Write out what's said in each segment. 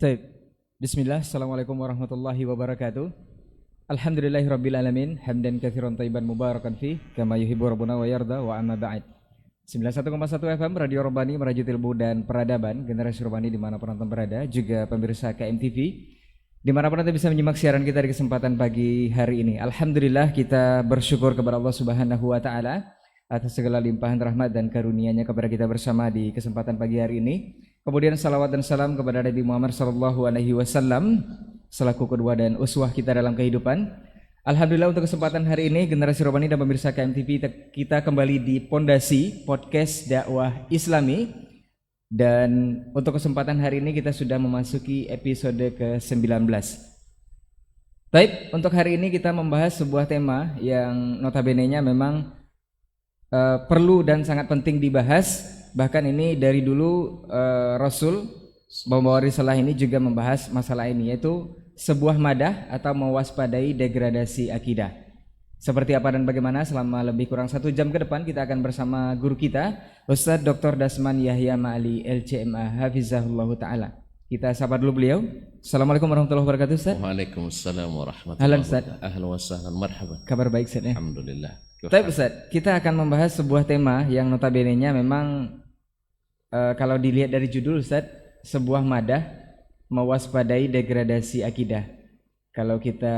Baik. Bismillah. Assalamualaikum warahmatullahi wabarakatuh. Alhamdulillahirrabbilalamin. Hamdan kathiran tayyiban mubarakan fi kama yuhibbu rabbuna wa yarda wa amma ba'd. 91,1 FM Radio Robani Merajut Ilmu dan Peradaban Generasi Robani dimanapun Anda berada, juga pemirsa KMTV dimanapun Anda bisa menyimak siaran kita di kesempatan pagi hari ini. Alhamdulillah, kita bersyukur kepada Allah Subhanahu wa Ta'ala atas segala limpahan rahmat dan karunia-Nya kepada kita bersama di kesempatan pagi hari ini. Kemudian salawat dan salam kepada Nabi Muhammad SAW selaku kedua dan uswah kita dalam kehidupan. Alhamdulillah, untuk kesempatan hari ini Generasi Robani dan pemirsa KMTV, kita kembali di Pondasi Podcast Dakwah Islami. Dan untuk kesempatan hari ini kita sudah memasuki episode ke-19. Baik, untuk hari ini kita membahas sebuah tema yang notabene-nya memang perlu dan sangat penting dibahas. Bahkan ini dari dulu Rasul membawa risalah ini juga membahas masalah ini, yaitu sebuah madah atau mewaspadai degradasi akidah. Seperti apa dan bagaimana, selama lebih kurang 1 jam ke depan kita akan bersama guru kita Ustadz Dr. Dasman Yahya Ma'ali LCMA Hafizahullah Ta'ala. Kita sapa dulu beliau. Assalamualaikum warahmatullahi wabarakatuh, Ustadz. Waalaikumsalam warahmatullahi wabarakatuh. Ahlan wa sahlan, marhaban. Kabar baik, Ustadz ya? Alhamdulillah. Baik, Ustadz, kita akan membahas sebuah tema yang notabene-nya memang kalau dilihat dari judul, Ustadz, sebuah madah mewaspadai degradasi akidah. Kalau kita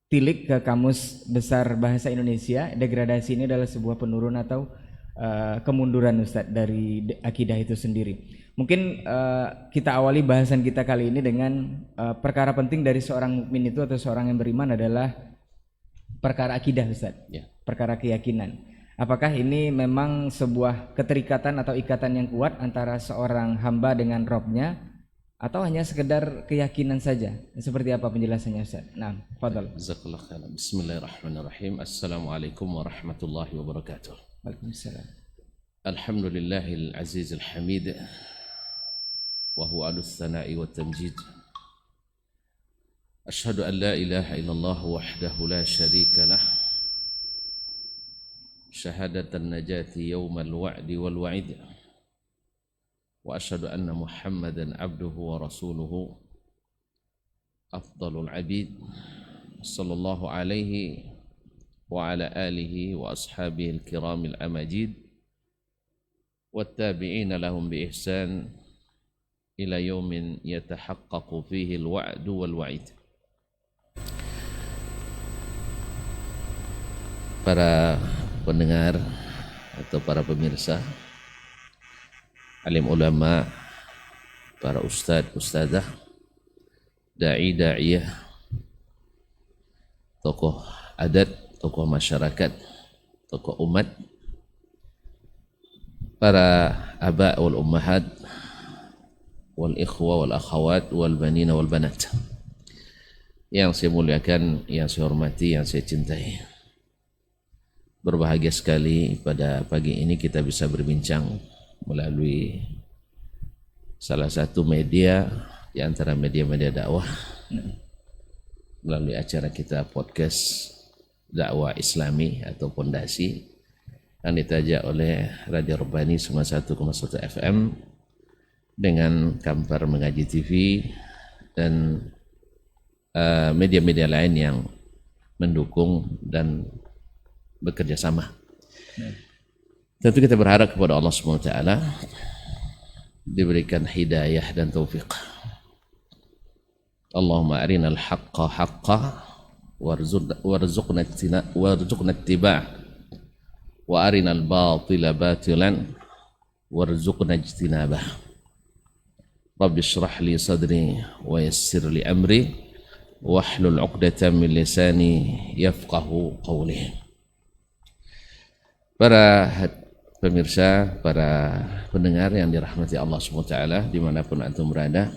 tilik ke Kamus Besar Bahasa Indonesia, degradasi ini adalah sebuah penurunan atau kemunduran, Ustadz, dari akidah itu sendiri. Mungkin kita awali bahasan kita kali ini dengan perkara penting dari seorang mukmin itu atau seorang yang beriman adalah perkara akidah, Ustadz, ya, perkara keyakinan. Apakah ini memang sebuah keterikatan atau ikatan yang kuat antara seorang hamba dengan Robnya, atau hanya sekedar keyakinan saja? Seperti apa penjelasannya, Ustaz? Nah, fadhal. Jazakallah khairan. Bismillahirrahmanirrahim. Assalamualaikum warahmatullahi wabarakatuh. Waalaikumsalam. Alhamdulillahil azizil hamid wa huwa alus sana'i wat tamjid. Ashhadu an la ilaha illallah wahdahu la syarika lah. Syahadatan najati yawmal wa'di wal wa'id. Wa asyhadu anna Muhammadan abduhu wa rasuluhu afdalul abid sallallahu alaihi wa ala alihi wa ashabihi al-kiramil amajid wattabi'ina lahum bi ihsan ila yawmin yatahaqqaqu fihi al-wa'du wal wa'id. Para pendengar atau para pemirsa, alim ulama, para ustadz, ustadzah, da'i, da'iyah, tokoh adat, tokoh masyarakat, tokoh umat, para aba wal ummahat, wal ikhwa wal akhawat, wal banina wal banat, yang saya muliakan, yang saya hormati, yang saya cintai. Berbahagia sekali pada pagi ini kita bisa berbincang melalui salah satu media di antara media-media dakwah, melalui acara kita podcast dakwah Islami atau Pondasi yang ditajak oleh Radio Robani 91,1 FM dengan Kampar Mengaji TV dan media-media lain yang mendukung dan bekerja sama. Tentu kita berharap kepada Allah SWT diberikan hidayah dan taufik. Allahumma arinal haqqa haqqa warzuqna ittiba' wa arinal batila batilan warzuqna ijtinabah. Rabbi shrah li sadri wa yassir li amri wahlul 'uqdatam min lisani yafqahu qawli. Para pemirsa, para pendengar yang dirahmati Allah SWT dimanapun antum berada,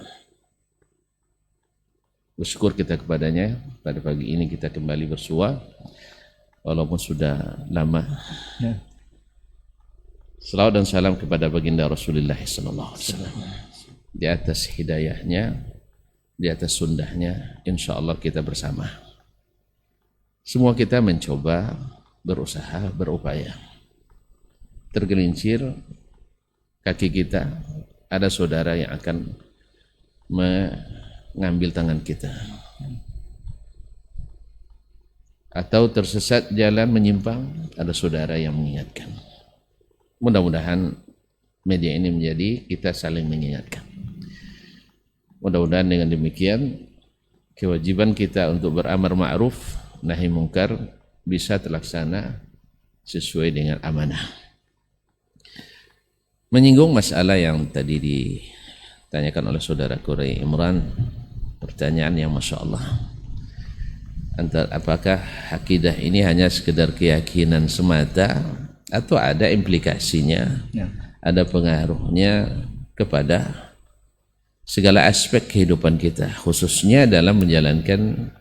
bersyukur kita kepadanya. Pada pagi ini kita kembali bersua walaupun sudah lama. Salawat dan salam kepada baginda Rasulullah SAW. Di atas hidayahnya, di atas sunnahnya, insya Allah kita bersama. Semua kita mencoba, berusaha, berupaya. Tergelincir kaki kita, ada saudara yang akan mengambil tangan kita, atau tersesat jalan menyimpang, ada saudara yang mengingatkan. Mudah-mudahan media ini menjadi kita saling mengingatkan. Mudah-mudahan dengan demikian kewajiban kita untuk beramar ma'ruf nahi mungkar bisa terlaksana sesuai dengan amanah. Menyinggung masalah yang tadi ditanyakan oleh saudara Quraish Imran, pertanyaan yang Masya Allah, apakah akidah ini hanya sekedar keyakinan semata atau ada implikasinya, ada pengaruhnya kepada segala aspek kehidupan kita, khususnya dalam menjalankan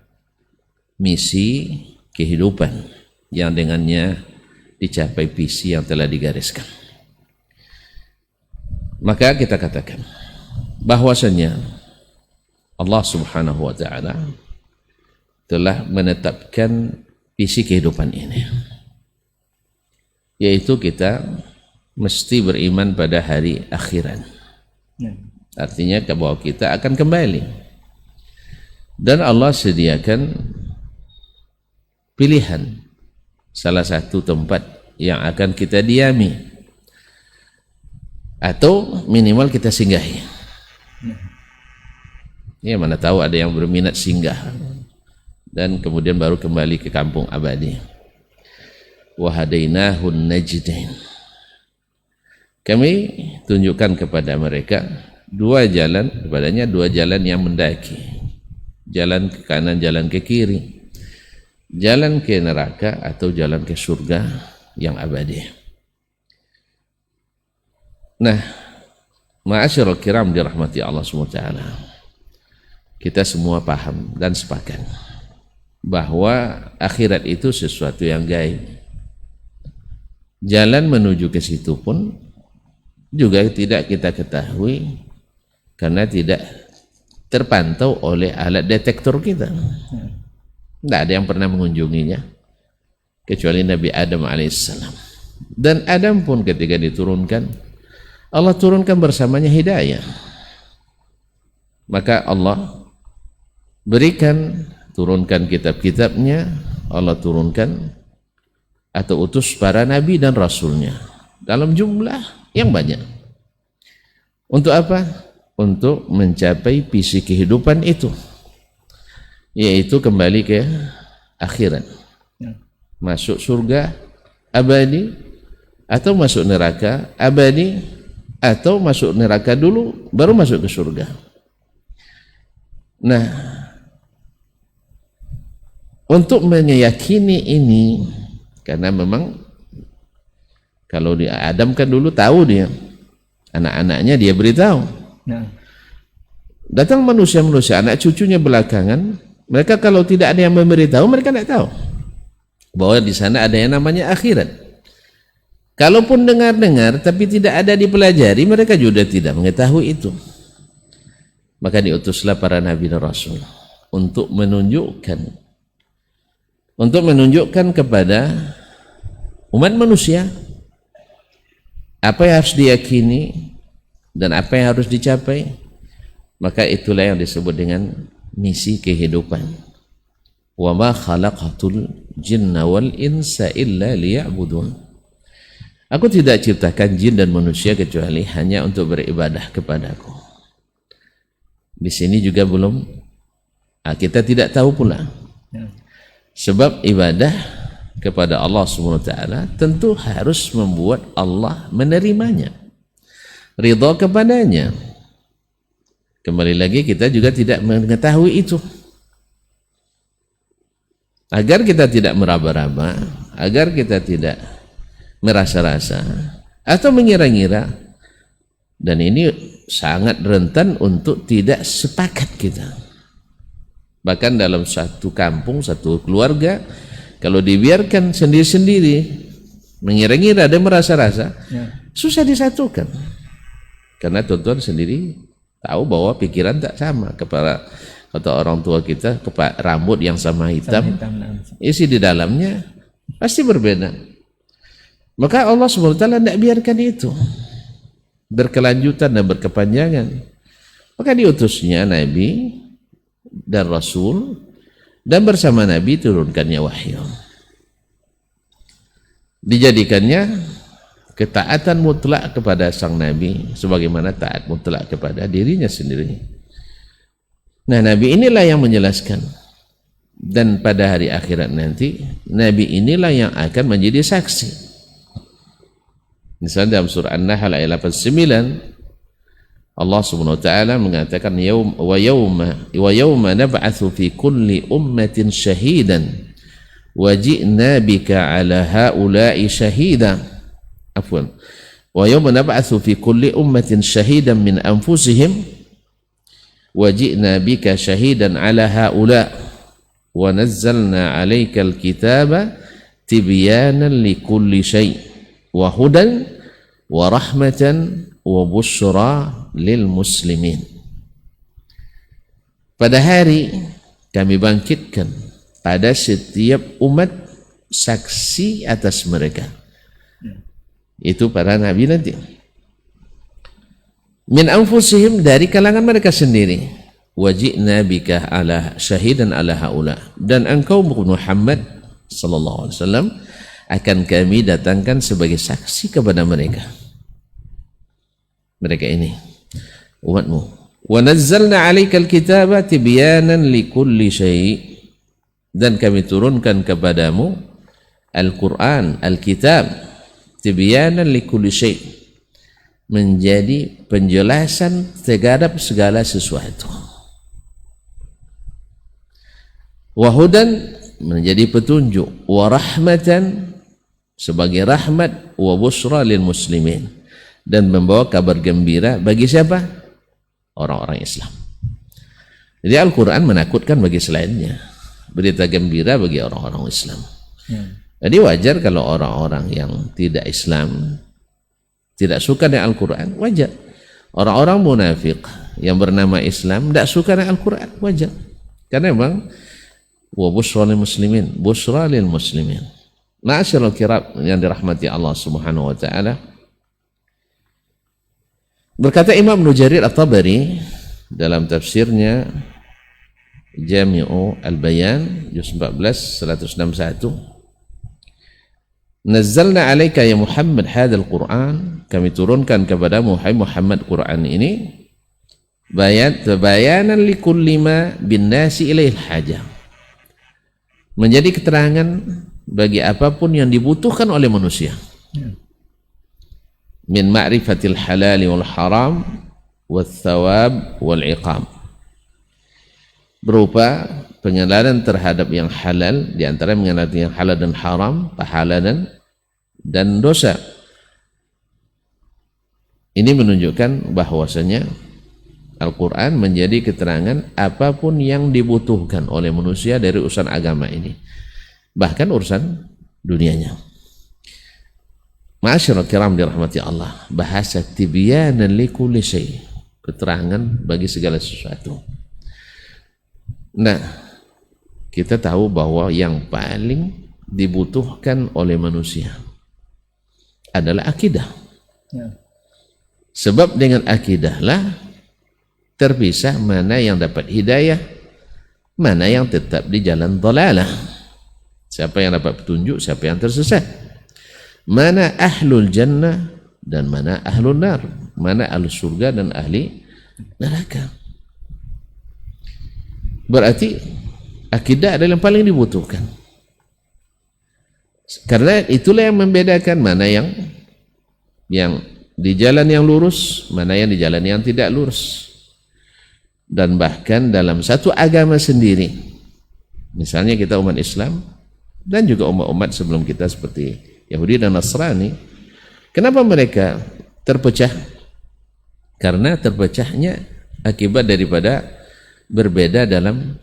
misi kehidupan yang dengannya dicapai visi yang telah digariskan. Maka kita katakan bahwasanya Allah Subhanahu wa taala telah menetapkan visi kehidupan ini, yaitu kita mesti beriman pada hari akhirat. Artinya bahwa kita akan kembali, dan Allah sediakan pilihan salah satu tempat yang akan kita diami atau minimal kita singgahi. Ya, mana tahu ada yang berminat singgah dan kemudian baru kembali ke kampung abadi. Wa hadainahun najdain. Kami tunjukkan kepada mereka dua jalan, kepadanya dua jalan yang mendaki, jalan ke kanan, jalan ke kiri, jalan ke neraka atau jalan ke surga yang abadi. Nah, ma'asyiral kiram dirahmati Allah SWT, kita semua paham dan sepakat bahwa akhirat itu sesuatu yang gaib. Jalan menuju ke situ pun juga tidak kita ketahui karena tidak terpantau oleh alat detektor kita. Tidak ada yang pernah mengunjunginya kecuali Nabi Adam alaihissalam. Dan Adam pun ketika diturunkan, Allah turunkan bersamanya hidayah. Maka Allah berikan, turunkan kitab-kitabnya, Allah turunkan atau utus para nabi dan rasulnya dalam jumlah yang banyak. Untuk apa? Untuk mencapai visi kehidupan itu, yaitu kembali ke akhirat, masuk surga abadi atau masuk neraka abadi, atau masuk neraka dulu baru masuk ke surga. Nah, untuk meyakini ini, karena memang kalau dia Adam kan dulu tahu, dia anak-anaknya dia beritahu. Datang manusia-manusia, anak cucunya belakangan, mereka kalau tidak ada yang memberitahu, mereka tidak tahu bahwa di sana ada yang namanya akhirat. Kalaupun dengar-dengar tapi tidak ada dipelajari, mereka juga tidak mengetahui itu. Maka diutuslah para nabi dan rasul untuk menunjukkan kepada umat manusia apa yang harus diyakini dan apa yang harus dicapai. Maka itulah yang disebut dengan misi kehidupan. Wa ma khalaqatul jinna wal insa illa liya'budun. Aku tidak ciptakan jin dan manusia kecuali hanya untuk beribadah kepadaku. Di sini juga belum, kita tidak tahu pula. Sebab ibadah kepada Allah SWT tentu harus membuat Allah menerimanya, ridha kepadanya. Kembali lagi, kita juga tidak mengetahui itu. Agar kita tidak meraba-raba, agar kita tidak merasa-rasa atau mengira-ngira, dan ini sangat rentan untuk tidak sepakat kita. Bahkan dalam satu kampung, satu keluarga, kalau dibiarkan sendiri-sendiri mengira-ngira dan merasa-rasa, susah disatukan. Karena tuan-tuan sendiri tahu bahwa pikiran tak sama. Kata orang tua kita, rambut yang sama hitam, isi di dalamnya pasti berbeda. Maka Allah SWT tidak biarkan itu berkelanjutan dan berkepanjangan. Maka diutusnya Nabi dan Rasul, dan bersama Nabi turunkannya wahyu. Dijadikannya ketaatan mutlak kepada sang Nabi sebagaimana taat mutlak kepada dirinya sendiri. Nah, Nabi inilah yang menjelaskan, dan pada hari akhirat nanti Nabi inilah yang akan menjadi saksi. Misalnya dalam surah An-Nahl ayat 89, Allah Subhanahu wa taala mengatakan wa yawma nab'atsu fi kulli ummatin shahidan wa ji'na bika 'ala haula'i shahida. Afwan. Wa yawma nab'atsu fi kulli ummatin shahidan min anfusihim wa ji'na bika shahidan 'ala haula' wa nazzalna 'alaikal kitaba tibyanan likulli syai' wa hudan wa rahmatan wa busyra lil muslimin. Pada hari kami bangkitkan pada setiap umat saksi atas mereka, itu para nabi nanti, min anfusihim, dari kalangan mereka sendiri, waji'na bika ala syahidan ala haula, dan engkau Muhammad sallallahu alaihi wasallam akan kami datangkan sebagai saksi kepada mereka ini umatmu. Wa nazzalna 'alaikal kitaba tibyanan likulli syai', dan kami turunkan kepadamu Al-Qur'an, Al-Kitab, tibyanan likulli syai', menjadi penjelasan terhadap segala sesuatu. Wa hudan, menjadi petunjuk, wa rahmatan, sebagai rahmat, wa busyra lil muslimin, dan membawa kabar gembira bagi siapa? Orang-orang Islam. Jadi Al-Quran menakutkan bagi selainnya, berita gembira bagi orang-orang Islam. Jadi wajar kalau orang-orang yang tidak Islam tidak suka dengan Al-Quran, wajar. Orang-orang munafik yang bernama Islam tidak suka dengan Al-Quran, wajar. Karena memang wa busyra lil muslimin, busyra lil muslimin. Ma'asyiral kiram yang dirahmati Allah Subhanahu wa taala. Berkata Imam Ibnu Jarir At-Tabari dalam tafsirnya Jami'u Al-Bayan juz 14 161, nazzalna 'alaika ya Muhammad hadzal Qur'an, kami turunkan kepada Muhammad Quran ini, bayanan likulli ma bin nasi ilail hajah, menjadi keterangan bagi apapun yang dibutuhkan oleh manusia, min ma'rifatil halal wal haram wal thawab wal iqam, berupa pengenalan terhadap yang halal, di antara mengenal yang halal dan haram, pahala dan dosa. Ini menunjukkan bahwasanya Al-Quran menjadi keterangan apapun yang dibutuhkan oleh manusia dari urusan agama ini, bahkan urusan dunianya. Ma'asyiral kiram dirahmati Allah, bahasa tibyanan likulli syai', keterangan bagi segala sesuatu. Nah, kita tahu bahwa yang paling dibutuhkan oleh manusia adalah akidah. Sebab dengan akidahlah terpisah mana yang dapat hidayah, mana yang tetap di jalan dhalalah. Siapa yang dapat petunjuk, siapa yang tersesat. Mana ahlul jannah dan mana ahlul nar, mana ahli surga dan ahli neraka. Berarti akidah adalah yang paling dibutuhkan, karena itulah yang membedakan mana yang di jalan yang lurus, mana yang di jalan yang tidak lurus. Dan bahkan dalam satu agama sendiri, misalnya kita umat Islam dan juga umat-umat sebelum kita seperti Yahudi dan Nasrani, kenapa mereka terpecah? Karena terpecahnya akibat daripada berbeda dalam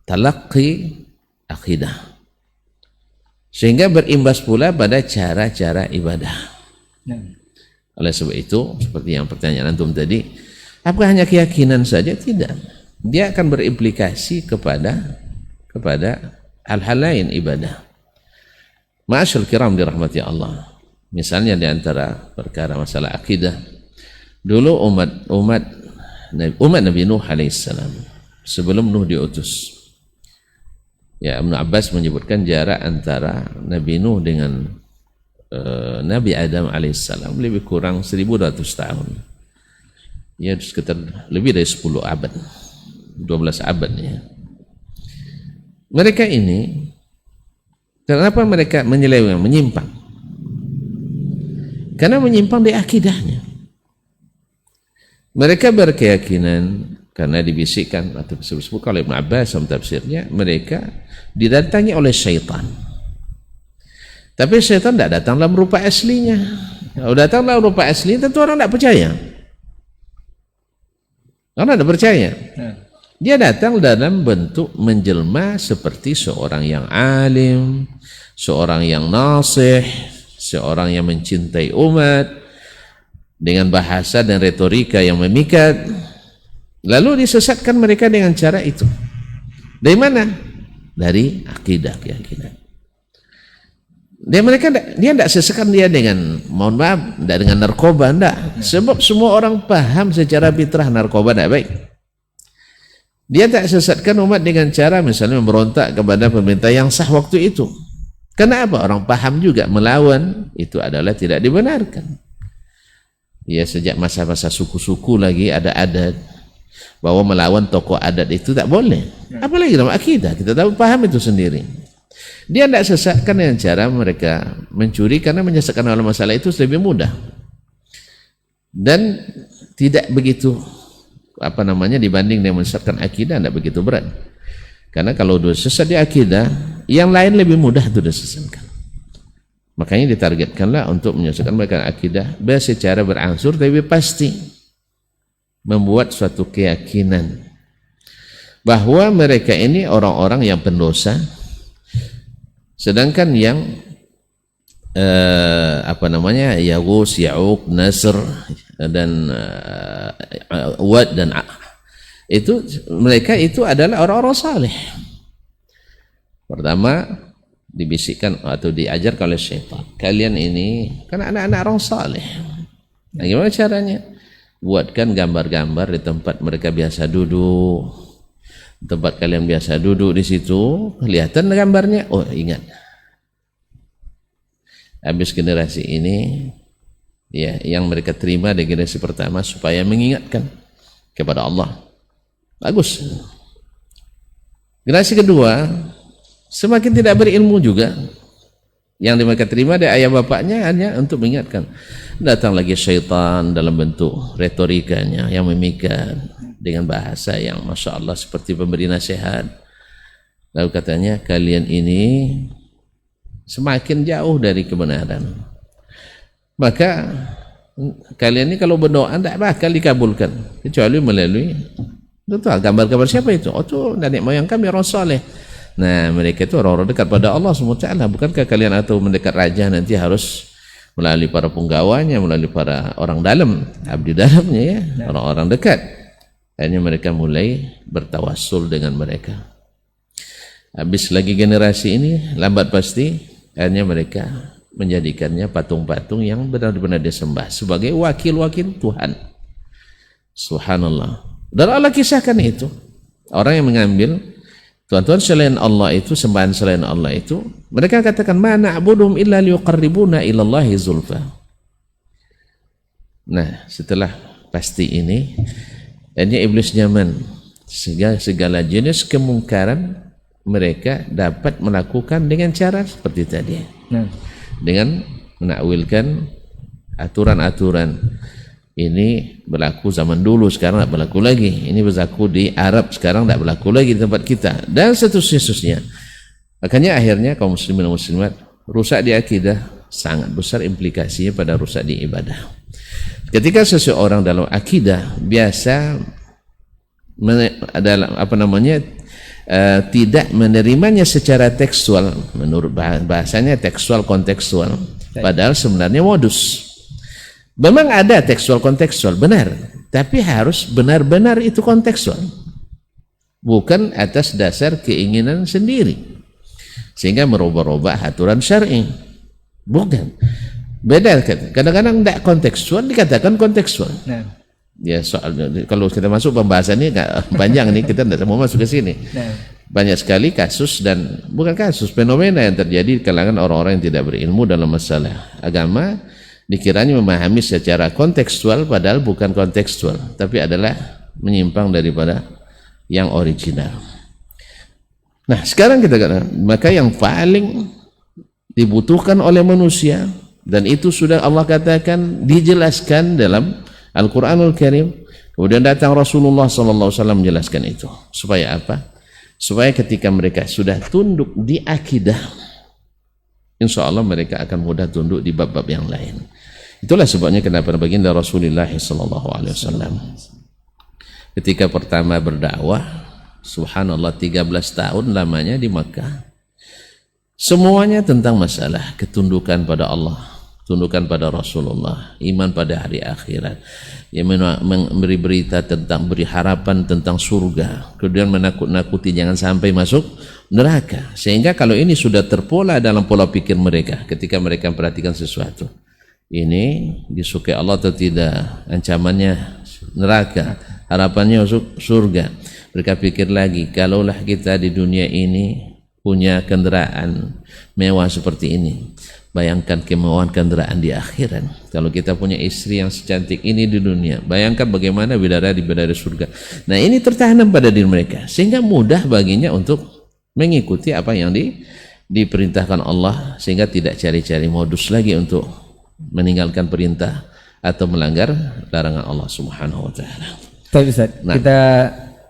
talaqi akidah, sehingga berimbas pula pada cara-cara ibadah. Oleh sebab itu, seperti yang pertanyaan antum tadi, apakah hanya keyakinan saja? Tidak, dia akan berimplikasi kepada hal-hal lain ibadah. Ma'asyil kiram dirahmati Allah. Misalnya di antara perkara masalah akidah, dulu umat umat Nabi Nuh alaihissalam sebelum Nuh diutus. Ya, Ibnu Abbas menyebutkan jarak antara Nabi Nuh dengan Nabi Adam alaihissalam lebih kurang 1200 tahun. Ya, sekitar lebih dari 10 abad, 12 abad ya. Mereka ini, kenapa mereka menyeleweng, menyimpang? Karena menyimpang di akidahnya. Mereka berkeyakinan, karena dibisikkan atau disebut oleh Ibnu Abbas dalam tafsirnya, mereka didatangi oleh syaitan. Tapi syaitan tidak datang dalam rupa aslinya. Kalau datang dalam rupa asli, tentu orang tidak percaya. Orang tidak percaya. Dia datang dalam bentuk menjelma seperti seorang yang alim, seorang yang nasih, seorang yang mencintai umat, dengan bahasa dan retorika yang memikat. Lalu disesatkan mereka dengan cara itu. Dari mana? Dari akidah, keyakinan. Dan mereka dia tidak sesatkan dia dengan, mohon maaf, tidak dengan narkoba, tidak. Sebab semua orang paham secara fitrah narkoba tidak baik. Dia tak sesatkan umat dengan cara misalnya memberontak kepada pemerintah yang sah waktu itu. Kenapa? Orang paham juga melawan itu adalah tidak dibenarkan. Ya, sejak masa-masa suku-suku lagi ada adat bahwa melawan tokoh adat itu tak boleh. Apalagi dalam akidah, kita tahu paham itu sendiri. Dia tidak sesatkan dengan cara mereka mencuri, karena menyesatkan dalam masalah itu lebih mudah. Dan tidak begitu dibanding dengan menyesatkan akidah, tidak begitu berat. Karena kalau sudah sesat di akidah, yang lain lebih mudah itu disesatkan. Makanya ditargetkanlah untuk menyesatkan mereka akidah secara berangsur tapi pasti, membuat suatu keyakinan bahwa mereka ini orang-orang yang pendosa, sedangkan yang Yaghus, Ya'uq, Nasr dan Wad dan itu, mereka itu adalah orang-orang saleh. Pertama dibisikkan atau diajarkan oleh syaitan, kalian ini kan anak-anak orang saleh. Nah, gimana caranya? Buatkan gambar-gambar di tempat mereka biasa duduk, tempat kalian biasa duduk, di situ kelihatan gambarnya. Oh, ingat, habis generasi ini ya, yang mereka terima di generasi pertama supaya mengingatkan kepada Allah. Bagus. Generasi kedua semakin tidak berilmu juga, yang mereka terima dari ayah bapaknya hanya untuk mengingatkan. Datang lagi syaitan dalam bentuk retorikanya yang memikat dengan bahasa yang Masya Allah seperti pemberi nasihat. Lalu katanya, kalian ini semakin jauh dari kebenaran, maka kalian ini kalau berdoa tidak bakal dikabulkan kecuali melalui gambar-gambar. Siapa itu? Oh, itu nenek moyang kami orang saleh. Nah, mereka itu orang-orang dekat pada Allah SWT. Bukankah kalian atau mendekat raja nanti harus melalui para penggawanya, melalui para orang dalam, abdi dalamnya ya, orang-orang dekat. Akhirnya mereka mulai bertawassul dengan mereka. Habis lagi generasi ini, lambat pasti, akhirnya mereka menjadikannya patung-patung yang benar-benar disembah sebagai wakil-wakil Tuhan. Subhanallah. Dan Allah kisahkan itu. Orang yang mengambil Tuhan-Tuhan selain Allah itu, sembahan selain Allah itu, mereka katakan, ma na'buduhum illa liqarribuna ilallahi zulfa. Nah, setelah pasti ini, hanya iblis nyaman. Segala jenis kemungkaran mereka dapat melakukan dengan cara seperti tadi. Dengan menakwilkan aturan-aturan. Ini berlaku zaman dulu, sekarang tidak berlaku lagi. Ini berlaku di Arab, sekarang tidak berlaku lagi di tempat kita, dan seterusnya. Makanya akhirnya kaum muslimin dan muslimat rusak di akidah, sangat besar implikasinya pada rusak di ibadah. Ketika seseorang dalam akidah biasa tidak menerimanya secara tekstual, menurut bahasanya tekstual kontekstual, padahal sebenarnya modus. Memang ada tekstual kontekstual, benar, tapi harus benar-benar itu kontekstual, bukan atas dasar keinginan sendiri sehingga merubah-rubah aturan syar'i. Bukan, beda. Kadang-kadang tidak kontekstual dikatakan kontekstual. Ya soal kalau kita masuk pembahasan ini nggak panjang nih, kita tidak mau masuk ke sini. Banyak sekali kasus dan bukan kasus, fenomena yang terjadi di kalangan orang-orang yang tidak berilmu dalam masalah agama, dikiranya memahami secara kontekstual padahal bukan kontekstual, tapi adalah menyimpang daripada yang original. Nah, sekarang kita katakan, maka yang paling dibutuhkan oleh manusia, dan itu sudah Allah katakan, dijelaskan dalam Al-Quranul Karim, kemudian datang Rasulullah SAW menjelaskan itu. Supaya apa? Supaya ketika mereka sudah tunduk di akidah, insya Allah mereka akan mudah tunduk di bab-bab yang lain. Itulah sebabnya kenapa baginda Rasulullah SAW ketika pertama berdakwah, subhanallah 13 tahun lamanya di Makkah, semuanya tentang masalah ketundukan pada Allah, tundukan pada Rasulullah, iman pada hari akhirat, yang memberi berita tentang, beri harapan tentang surga, kemudian menakut-nakuti jangan sampai masuk neraka. Sehingga kalau ini sudah terpola dalam pola pikir mereka ketika mereka memperhatikan sesuatu, ini disukai Allah atau tidak, ancamannya neraka, harapannya masuk surga, mereka pikir lagi, kalaulah kita di dunia ini punya kendaraan mewah seperti ini, bayangkan kemewahan kendaraan di akhirat. Kalau kita punya istri yang secantik ini di dunia, bayangkan bagaimana bidadari surga. Nah, ini tertanam pada diri mereka, sehingga mudah baginya untuk mengikuti apa yang diperintahkan Allah, sehingga tidak cari-cari modus lagi untuk meninggalkan perintah atau melanggar larangan Allah Subhanahu wa taala. Baik Ustaz, kita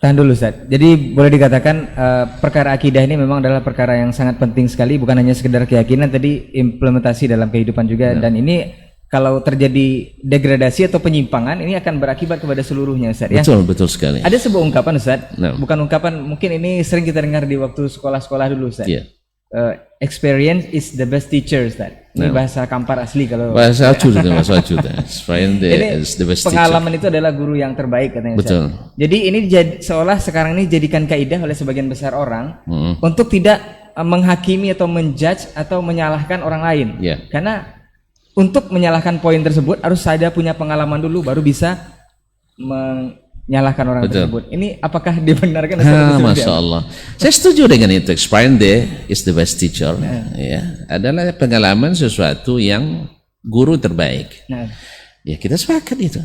tahan dulu Ustaz. Jadi boleh dikatakan perkara akidah ini memang adalah perkara yang sangat penting sekali, bukan hanya sekedar keyakinan, tadi implementasi dalam kehidupan juga. Dan ini kalau terjadi degradasi atau penyimpangan, ini akan berakibat kepada seluruhnya Ustaz, ya. Betul sekali. Ada sebuah ungkapan Ustaz, bukan ungkapan, mungkin ini sering kita dengar di waktu sekolah-sekolah dulu Ustaz. Experience is the best teacher Ustaz. Ini bahasa Kampar asli, kalau bahasa Acur itu, bahasa Acur. Experience is the best teacher. Pengalaman itu adalah guru yang terbaik katanya Ustaz. Betul. Jadi ini seolah sekarang ini jadikan kaidah oleh sebagian besar orang untuk tidak menghakimi atau menjudge atau menyalahkan orang lain. Karena untuk menyalahkan poin tersebut harus saya punya pengalaman dulu baru bisa menyalahkan orang tersebut. Ini apakah dibenarkan? Masya Allah. Saya setuju dengan itu. Experience is the best teacher. Ya, adalah pengalaman sesuatu yang guru terbaik. Ya, kita sepakat itu.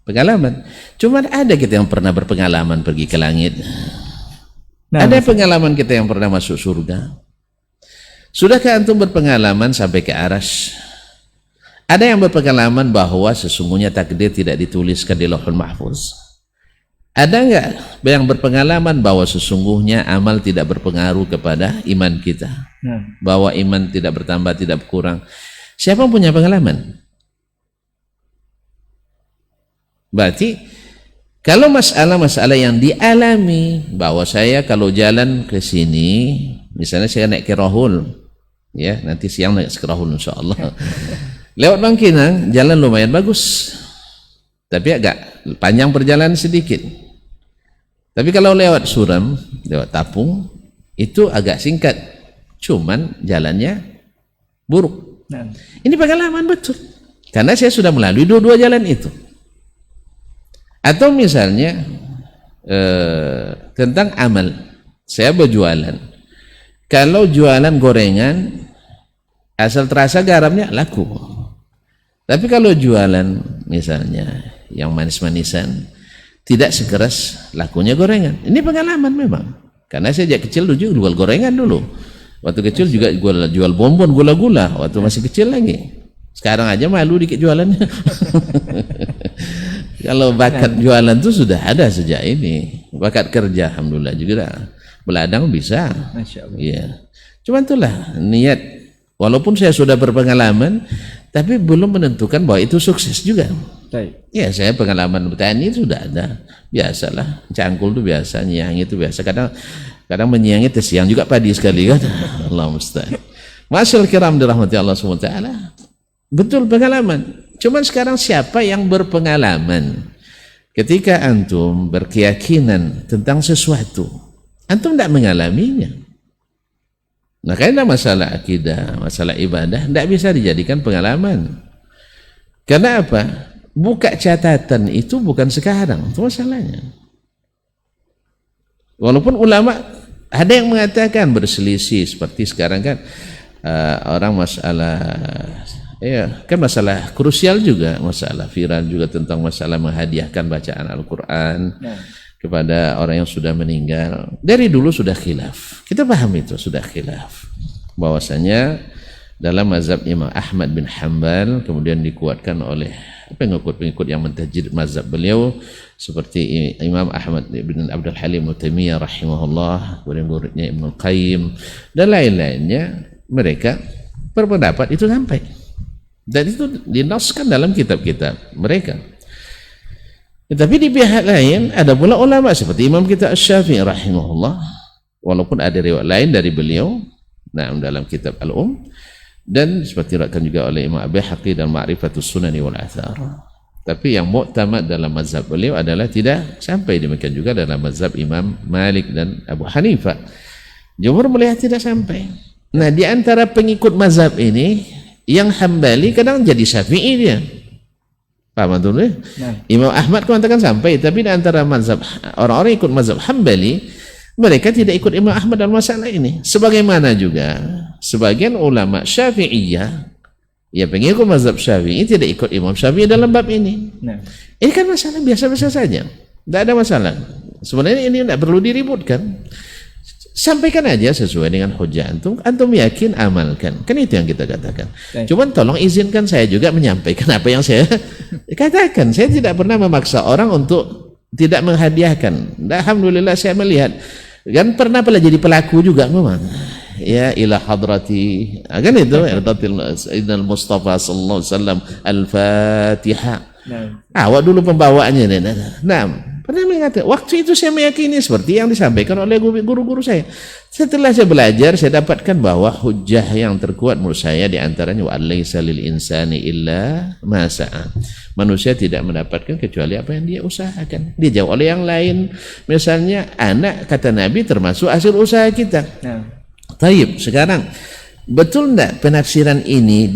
Pengalaman. Cuma ada kita yang pernah berpengalaman pergi ke langit. Ada pengalaman kita yang pernah masuk surga. Sudahkah antum berpengalaman sampai ke aras? Ada yang berpengalaman bahwa sesungguhnya takdir tidak dituliskan di Lauhul Mahfuz. Ada enggak yang berpengalaman bahwa sesungguhnya amal tidak berpengaruh kepada iman kita? Bahwa iman tidak bertambah, tidak berkurang. Siapa punya pengalaman? Berarti kalau masalah-masalah yang dialami, bahwa saya kalau jalan ke sini, misalnya saya naik ke Rahul, ya nanti siang naik ke Rahul insya Allah. Lewat Bangkinang, jalan lumayan bagus, tapi agak panjang perjalanan sedikit. Tapi kalau lewat Suram, lewat Tapung, itu agak singkat, cuman jalannya buruk. Ini pengalaman betul, karena saya sudah melalui dua-dua jalan itu. Atau misalnya tentang amal, saya berjualan. Kalau jualan gorengan, asal terasa garamnya laku. Tapi kalau jualan misalnya yang manis-manisan, tidak sekeras lakunya gorengan. Ini pengalaman memang. Karena saya sejak kecil dulu jual gorengan dulu. Waktu kecil juga jual bonbon, gula-gula. Waktu masih kecil lagi. Sekarang aja malu dikit jualannya. Kalau bakat jualan itu sudah ada sejak ini. Bakat kerja, alhamdulillah juga. Beladang bisa. Masya Allah. Ya. Cuma itulah niat. Walaupun saya sudah berpengalaman, tapi belum menentukan bahwa itu sukses juga. Ya, saya pengalaman bertani sudah ada. Biasalah, cangkul itu biasa, nyiang itu biasa. Kadang menyiangi tersiang juga padi sekali kan. Allah musta'an. Masyaallah kiram dirahmati Allah SWT. Betul pengalaman. Cuman sekarang siapa yang berpengalaman? Ketika antum berkeyakinan tentang sesuatu, antum tidak mengalaminya. Nah, karena masalah akidah, masalah ibadah tidak bisa dijadikan pengalaman. Karena apa? buka catatan itu bukan sekarang, itu masalahnya. Walaupun ulama ada yang mengatakan berselisih seperti sekarang kan, orang masalah kan masalah krusial juga, masalah viral juga tentang masalah menghadiahkan bacaan Al-Quran kepada orang yang sudah meninggal. Dari dulu sudah khilaf, kita paham itu sudah khilaf, bahwasanya dalam mazhab Imam Ahmad bin Hanbal, kemudian dikuatkan oleh pengikut-pengikut yang mentajid mazhab beliau seperti Imam Ahmad bin Abdul Halim Taimiyah rahimahullah, murid-muridnya Ibnu Qayyim dan lain-lainnya, mereka berpendapat itu sampai, dan itu dinaskan dalam kitab-kitab mereka. Tapi di pihak lain ada pula ulama seperti Imam kita Asy-Syafi'i rahimahullah, walaupun ada riwayat lain dari beliau dalam kitab dan seperti diriwayatkan juga oleh Imam Baihaqi dan Ma'rifatus Sunani wal Athar. Tapi yang mu'tamad dalam mazhab beliau adalah tidak sampai, demikian juga dalam mazhab Imam Malik dan Abu Hanifah. Jumhur melihat tidak sampai. Nah, di antara pengikut mazhab ini yang Hambali kadang jadi Syafi'i dia. Paham antum? Imam Ahmad mengatakan sampai, tapi di antara mazhab orang-orang ikut mazhab Hambali, mereka tidak ikut Imam Ahmad dalam masalah ini. Sebagaimana juga sebagian ulama Syafi'iyah, ya pengikut mazhab Syafi'i tidak ikut Imam Syafi'i dalam bab ini. Ini kan masalah biasa-biasa saja, tidak ada masalah. Sebenarnya ini tidak perlu diributkan. Sampaikan aja sesuai dengan hujah antum yakin, amalkan, kan itu yang kita katakan. Cuman tolong izinkan saya juga menyampaikan apa yang saya katakan. Saya tidak pernah memaksa orang untuk tidak menghadiahkan. Alhamdulillah saya melihat kan pernah jadi pelaku juga memang, ya ila hadrati, kan itu Sayyidina Mustafa sallallahu alaihi wasallam al-Fatihah. Awak dulu pembawaannya. Pernah mengatakan, waktu itu saya meyakini seperti yang disampaikan oleh guru-guru saya. Setelah saya belajar, saya dapatkan bahwa hujah yang terkuat menurut saya diantaranya wa laisa lil insani illa ma sa'a. Manusia tidak mendapatkan kecuali apa yang dia usahakan. Dia jauh oleh yang lain. Misalnya anak, kata Nabi, termasuk hasil usaha kita. Taib, sekarang betul enggak penafsiran ini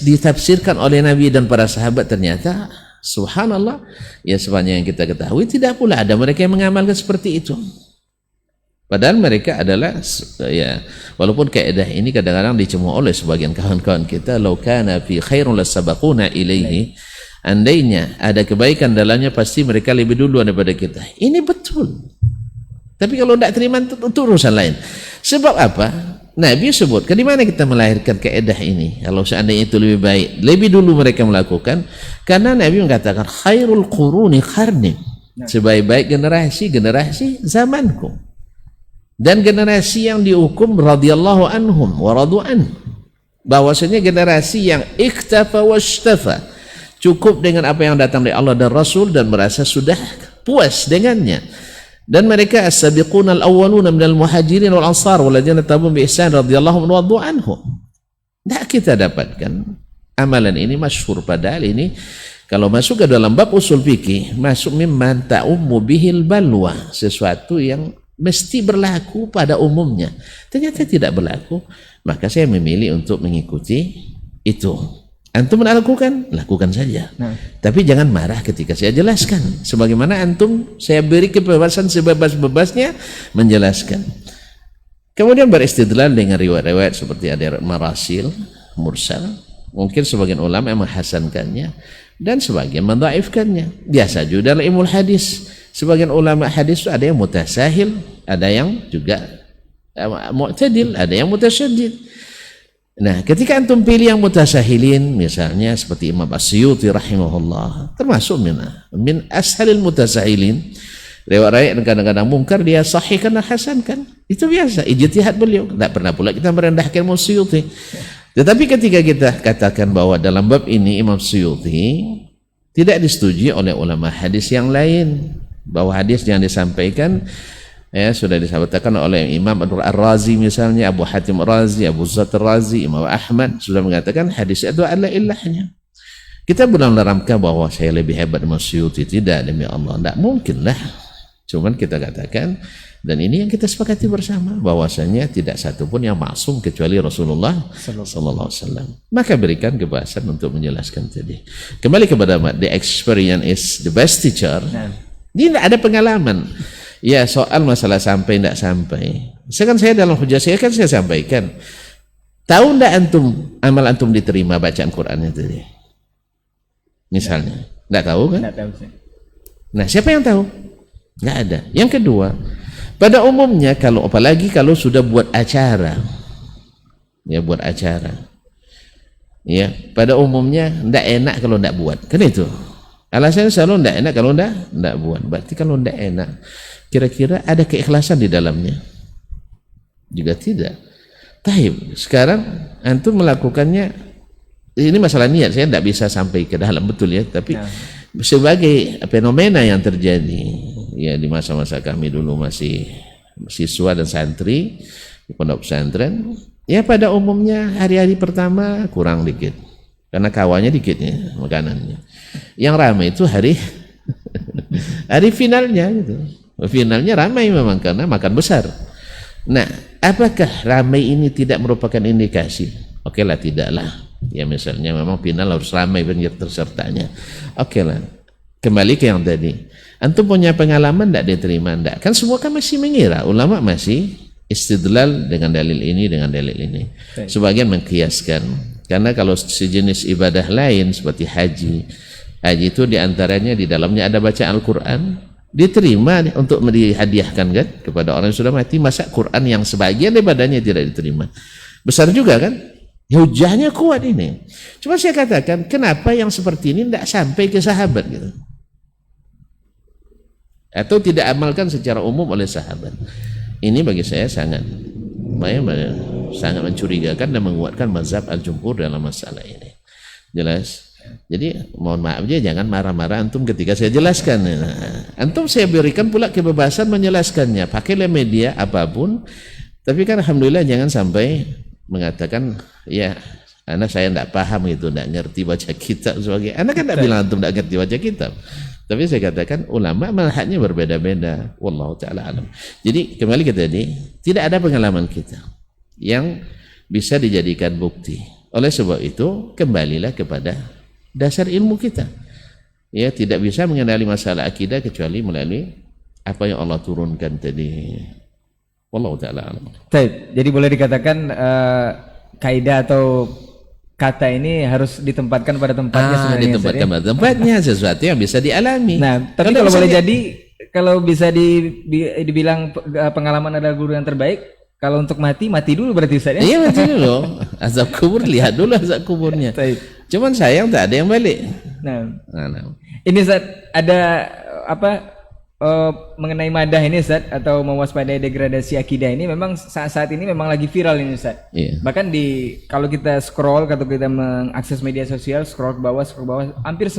ditafsirkan oleh Nabi dan para sahabat? Ternyata subhanallah, ya sepanjang yang kita ketahui tidak pula ada mereka yang mengamalkan seperti itu. Padahal mereka adalah, ya walaupun kaidah ini kadang-kadang dicemooh oleh sebagian kawan-kawan kita, law kana fi khairun lasabaquna ilaihi, andainya ada kebaikan dalamnya pasti mereka lebih dulu daripada kita. Ini betul. Tapi kalau tidak terima itu urusan lain. Sebab apa? Nabi sebutkan di mana kita melahirkan kaidah ini. Kalau seandainya itu lebih baik, lebih dulu mereka melakukan, karena Nabi mengatakan khairul quruni qarni, sebaik-baik generasi zamanku, dan generasi yang dihukum radhiyallahu anhum wa radu an, bahwasanya generasi yang iktafa washtafa, cukup dengan apa yang datang dari Allah dan Rasul dan merasa sudah puas dengannya. Dan mereka as-sabiquna al-awwaluna minal muhajirin wal ansar walladzina tabi'uhum bi ihsan radhiyallahu anhum. Nah, kita dapatkan amalan ini masyhur, padahal ini kalau masuk ke dalam bab usul fikih masuk mimman ta'ummu bihil balwa, sesuatu yang mesti berlaku pada umumnya. Ternyata tidak berlaku, maka saya memilih untuk mengikuti itu. Antum melakukan, lakukan saja. Tapi jangan marah ketika saya jelaskan. Sebagaimana antum, saya beri kebebasan sebebas-bebasnya menjelaskan. Kemudian beristidlal dengan riwayat-riwayat seperti ada marasil, mursal. Mungkin sebagian ulama yang menghasankannya dan sebagian mendhaifkannya. Biasa juga dalam ilmu hadis. Sebagian ulama hadis itu ada yang mutasahil, ada yang juga mu'tadil, ada yang mutasyaddid. Nah, ketika antum pilih yang mutasahilin, misalnya seperti Imam As-Suyuti rahimahullah, termasuk min ashalil mutasahilin, riwayat kadang-kadang mungkar dia sahihkan dan hasankan, itu biasa, ijtihad beliau. Tidak pernah pula kita merendahkan Imam Suyuti. Tetapi ketika kita katakan bahwa dalam bab ini Imam Suyuti tidak disetujui oleh ulama hadis yang lain, bahwa hadis yang disampaikan sudah disampaikan oleh Imam Ar-Razi misalnya, Abu Hatim Ar-Razi, Abu Zat Ar-Razi, Imam Ahmad sudah mengatakan hadis itu adalah ilahnya. Kita belum menerangkan bahwa saya lebih hebat Imam Suyuti, tidak, demi Allah, tidak mungkin lah. Cuman kita katakan Dan ini yang kita sepakati bersama, bahwasanya tidak satu pun yang maksum kecuali Rasulullah sallallahu alaihi wasallam. Maka berikan kebahasan untuk menjelaskan tadi. Kembali kepada the experience is the best teacher. Dia tidak ada pengalaman. Ya, soal masalah sampai tidak sampai. Saya dalam hujah saya sampaikan. Tahu tidak antum amal antum diterima bacaan Qur'annya tadi? Misalnya, tidak tahu kan? Nggak tahu sih. Nah, siapa yang tahu? Nggak ada. Yang kedua, pada umumnya apalagi kalau sudah buat acara, ya buat acara, ya pada umumnya tidak enak kalau tidak buat, kan itu. Alasannya selalu tidak enak kalau tidak buat. Berarti kalau tidak enak, kira-kira ada keikhlasan di dalamnya? Juga tidak. Taib. Sekarang antum melakukannya, ini masalah niat, saya tidak bisa sampai ke dalam betul ya, tapi sebagai fenomena yang terjadi ya di masa-masa kami dulu masih siswa dan santri di pondok pesantren, ya pada umumnya hari-hari pertama kurang dikit karena kawannya dikitnya makanannya. Yang ramai itu hari finalnya gitu. Finalnya ramai memang karena makan besar. Nah, apakah ramai ini tidak merupakan indikasi? Oke lah, tidaklah. Ya misalnya memang final harus ramai pesertanya. Oke lah. Kembali ke yang tadi. Antum punya pengalaman tidak diterima? Tidak. Kan semua kan masih mengira. Ulama masih istidlal dengan dalil ini, dengan dalil ini. Sebagian mengkiaskan. Karena kalau sejenis ibadah lain seperti haji itu diantaranya di dalamnya ada baca Al-Quran, diterima untuk dihadiahkan kan kepada orang yang sudah mati. Masa Quran yang sebagian ibadahnya tidak diterima? Besar juga kan? Hujahnya kuat ini. Cuma saya katakan, kenapa yang seperti ini tidak sampai ke sahabat gitu? Atau tidak amalkan secara umum oleh sahabat? Ini bagi saya sangat mencurigakan dan menguatkan mazhab al-jumhur dalam masalah ini. Jelas? Jadi mohon maaf aja, jangan marah-marah antum ketika saya jelaskan. Antum saya berikan pula kebebasan menjelaskannya, pakailah media apapun. Tapi kan alhamdulillah jangan sampai mengatakan ya anak saya tidak paham itu, tidak ngerti baca kitab sebagai anak kan tidak bilang antum tidak ngerti baca kitab. Tapi saya katakan ulama manhajnya berbeda-beda. Wallahu taala alam. Jadi kembali ke tadi, tidak ada pengalaman kita yang bisa dijadikan bukti. Oleh sebab itu kembalilah kepada dasar ilmu kita. Ya, tidak bisa mengenali masalah akidah kecuali melalui apa yang Allah turunkan tadi. Wallahu taala alam. Jadi boleh dikatakan kaidah atau kata ini harus ditempatkan pada tempatnya sebenarnya. Ditempatkan pada tempatnya, sesuatu yang bisa dialami. Nah, tapi kalau boleh jadi, kalau bisa dibilang pengalaman adalah guru yang terbaik, kalau untuk mati dulu berarti Ustaz ya? Iya, mati dulu. Azab kubur, lihat dulu azab kuburnya. Cuman sayang tak ada yang balik. Nah. Ini Ustaz, ada mengenai madah ini Ustaz, atau mewaspadai degradasi akidah ini memang saat ini memang lagi viral ini Ustaz. Bahkan kalau kita scroll atau kita mengakses media sosial, scroll ke bawah, hampir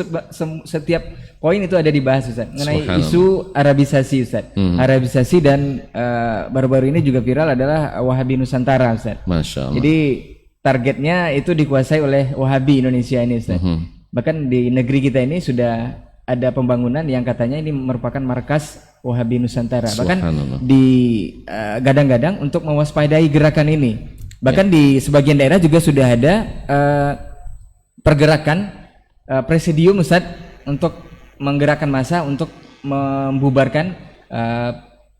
setiap poin itu ada dibahas Ustaz mengenai isu Arabisasi Ustaz. Arabisasi dan baru-baru ini juga viral adalah Wahabi Nusantara Ustaz. Masya Allah. Jadi targetnya itu dikuasai oleh Wahabi Indonesia ini Ustaz. Bahkan di negeri kita ini sudah ada pembangunan yang katanya ini merupakan markas Wahabi Nusantara. Bahkan gadang-gadang untuk mewaspadai gerakan ini. Bahkan di sebagian daerah juga sudah ada pergerakan presidium Ustaz untuk menggerakkan massa untuk membubarkan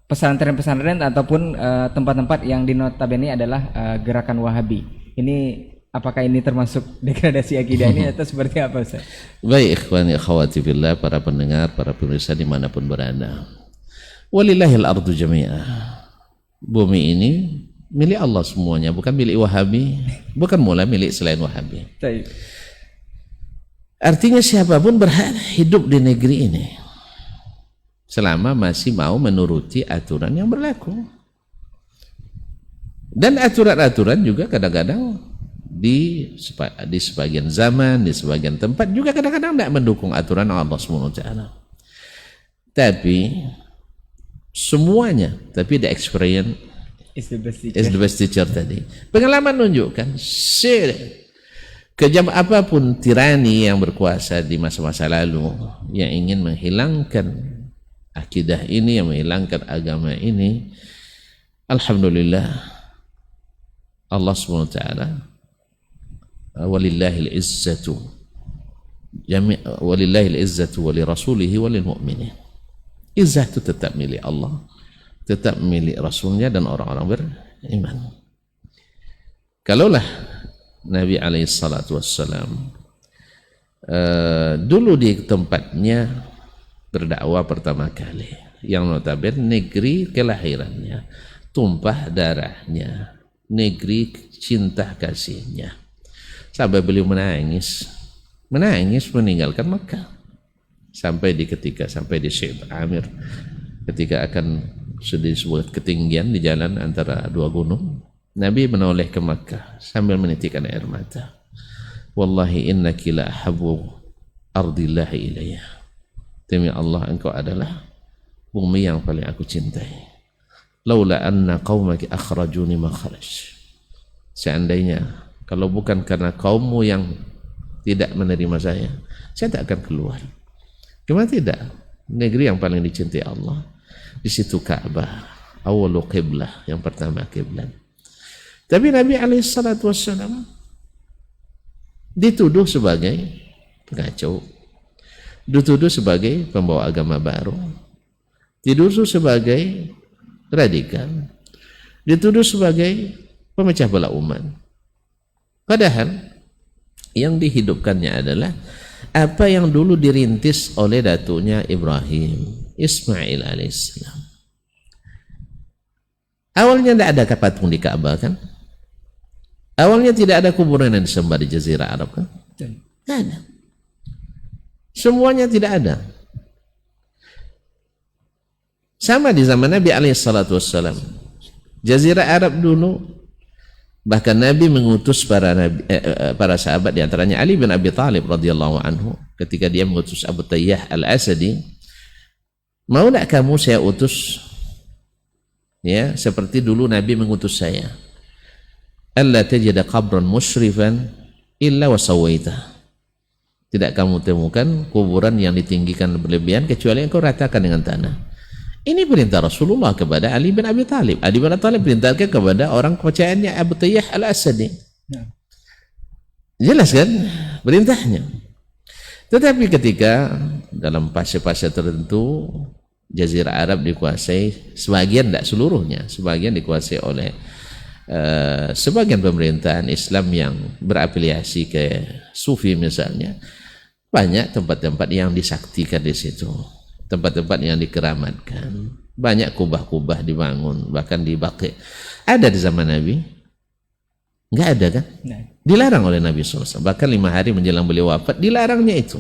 pesantren-pesantren ataupun tempat-tempat yang dinotabene adalah gerakan Wahabi. Ini apakah ini termasuk degradasi akidah ini atau seperti apa Ustaz? Baik ikhwani akhwati fillah, para pendengar, para pemirsa dimanapun berada. Walillahil ardu jami'ah. Bumi ini milik Allah semuanya, bukan milik Wahabi, bukan mula milik selain Wahabi. Artinya siapapun berhak hidup di negeri ini selama masih mau menuruti aturan yang berlaku. Dan aturan-aturan juga kadang-kadang di sebagian zaman, di sebagian tempat juga kadang-kadang tidak mendukung aturan Allah SWT. Tapi semuanya, tapi the experience is the best teacher tadi. Pengalaman menunjukkan kejam apapun tirani yang berkuasa di masa-masa lalu yang ingin menghilangkan akidah ini, yang menghilangkan agama ini, alhamdulillah Allah SWT walillahil izzatu walillahil izzatu walirasulihi walil mu'minin. Izzah itu tetap milik Allah, tetap milik Rasulnya dan orang-orang beriman. Kalaulah Nabi SAW dulu di tempatnya berdakwah pertama kali, yang notabene negeri kelahirannya, tumpah darahnya, negeri cinta kasihnya, sampai beliau menangis meninggalkan Makkah. Sampai di Syekh Amir, ketika akan di sebuah ketinggian di jalan antara dua gunung, Nabi menoleh ke Makkah sambil menitikkan air mata. Wallahi innaki la ahabbu ardillahi ilayya. Demi Allah, engkau adalah bumi yang paling aku cintai. Laula anna qaumaki akhrajuni ma kharaj. Seandainya kalau bukan karena kaummu yang tidak menerima saya tak akan keluar. Cuma tidak, negeri yang paling dicintai Allah, di situ Ka'bah, awwalu qiblah, yang pertama kiblat. Tapi Nabi SAW dituduh sebagai pengacau, dituduh sebagai pembawa agama baru, dituduh sebagai radikal, dituduh sebagai pemecah belah umat. Padahal yang dihidupkannya adalah apa yang dulu dirintis oleh datunya Ibrahim, Ismail alaihissalam. Awalnya tidak ada patung di Ka'bah kan? Awalnya tidak ada kuburan yang disembah di Jazirah Arab kan? Tidak ada. Semuanya tidak ada. Sama di zaman Nabi alaihissalam. Jazirah Arab dulu, bahkan Nabi mengutus para sahabat, diantaranya Ali bin Abi Thalib radhiyallahu anhu, ketika dia mengutus Abu Tayyah al-Asadi, mau tak kamu saya utus ya seperti dulu Nabi mengutus saya, alla tajida qabran musyrifan illa wa sawaita. Tidak kamu temukan kuburan yang ditinggikan berlebihan kecuali engkau ratakan dengan tanah. Ini perintah Rasulullah kepada Ali bin Abi Thalib. Ali bin Abi Thalib perintahkan kepada orang kepercayaannya Abu Tayyah al-Asadi. Jelas kan perintahnya. Tetapi ketika dalam fase-fase tertentu Jazirah Arab dikuasai, sebagian, tidak seluruhnya, sebagian dikuasai oleh sebagian pemerintahan Islam yang berafiliasi ke Sufi misalnya. Banyak tempat-tempat yang disaktikan di situ, tempat-tempat yang dikeramatkan, banyak kubah-kubah dibangun, bahkan di Baqi. Ada di zaman Nabi? Enggak ada kan? Dilarang oleh Nabi SAW. Bahkan 5 hari menjelang beliau wafat, dilarangnya itu.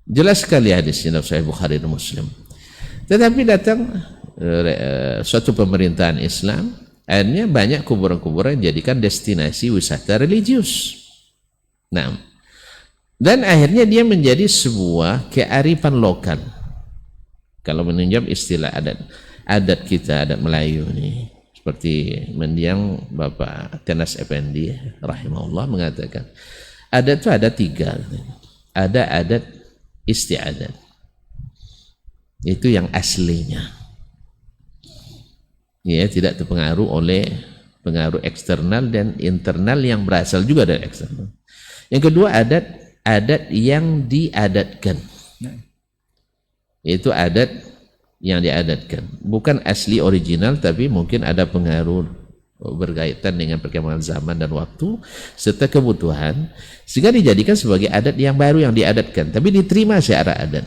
Jelas sekali hadisnya dalam Sahih Bukhari dan Muslim. Tetapi datang suatu pemerintahan Islam, akhirnya banyak kuburan-kuburan dijadikan destinasi wisata religius. Nah, dan akhirnya dia menjadi sebuah kearifan lokal. Kalau menunjam istilah adat kita, adat Melayu nih, seperti mendiang Bapak Tenas Effendi rahimahullah mengatakan, adat itu ada 3. Ada adat istiadat, itu yang aslinya, ya, tidak terpengaruh oleh pengaruh eksternal dan internal yang berasal juga dari eksternal. Yang kedua, adat yang diadatkan. Itu adat yang diadatkan, bukan asli original, tapi mungkin ada pengaruh berkaitan dengan perkembangan zaman dan waktu serta kebutuhan, sehingga dijadikan sebagai adat yang baru yang diadatkan, tapi diterima secara adat.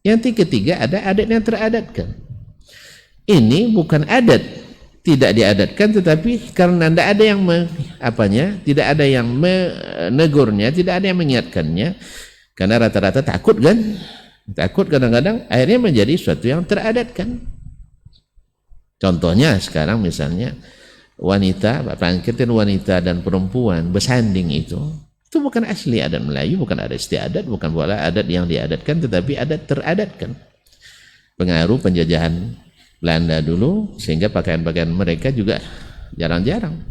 Yang ketiga, ada adat yang teradatkan. Ini bukan adat tidak diadatkan, tetapi karena tidak ada yang tidak ada yang menegurnya, tidak ada yang mengingatkannya, karena rata-rata takut kan, takut kadang-kadang, akhirnya menjadi sesuatu yang teradatkan. Contohnya sekarang misalnya wanita, perangkatan wanita dan perempuan bersanding itu bukan asli adat Melayu, bukan adat istiadat, bukan pula adat yang diadatkan, tetapi adat teradatkan. Pengaruh penjajahan Belanda dulu, sehingga pakaian-pakaian mereka juga jarang-jarang.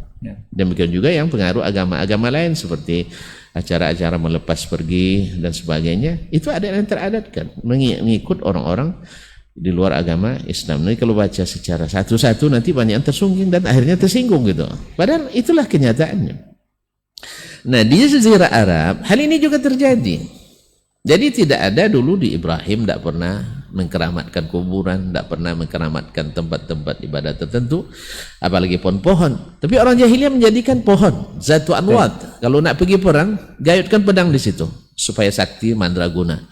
Demikian juga yang pengaruh agama-agama lain seperti acara-acara melepas pergi dan sebagainya, itu ada yang teradatkan, mengikut orang-orang di luar agama Islam. Ini kalau baca secara satu-satu nanti banyak yang tersungking dan akhirnya tersinggung gitu. Padahal itulah kenyataannya. Nah, di Jazirah Arab hal ini juga terjadi. Jadi tidak ada dulu di Ibrahim, tidak pernah mengkeramatkan kuburan, tidak pernah mengkeramatkan tempat-tempat ibadah tertentu, apalagi pohon-pohon. Tapi orang jahiliyah menjadikan pohon zatu anwat. Kalau nak pergi perang, gayutkan pedang di situ supaya sakti mandraguna.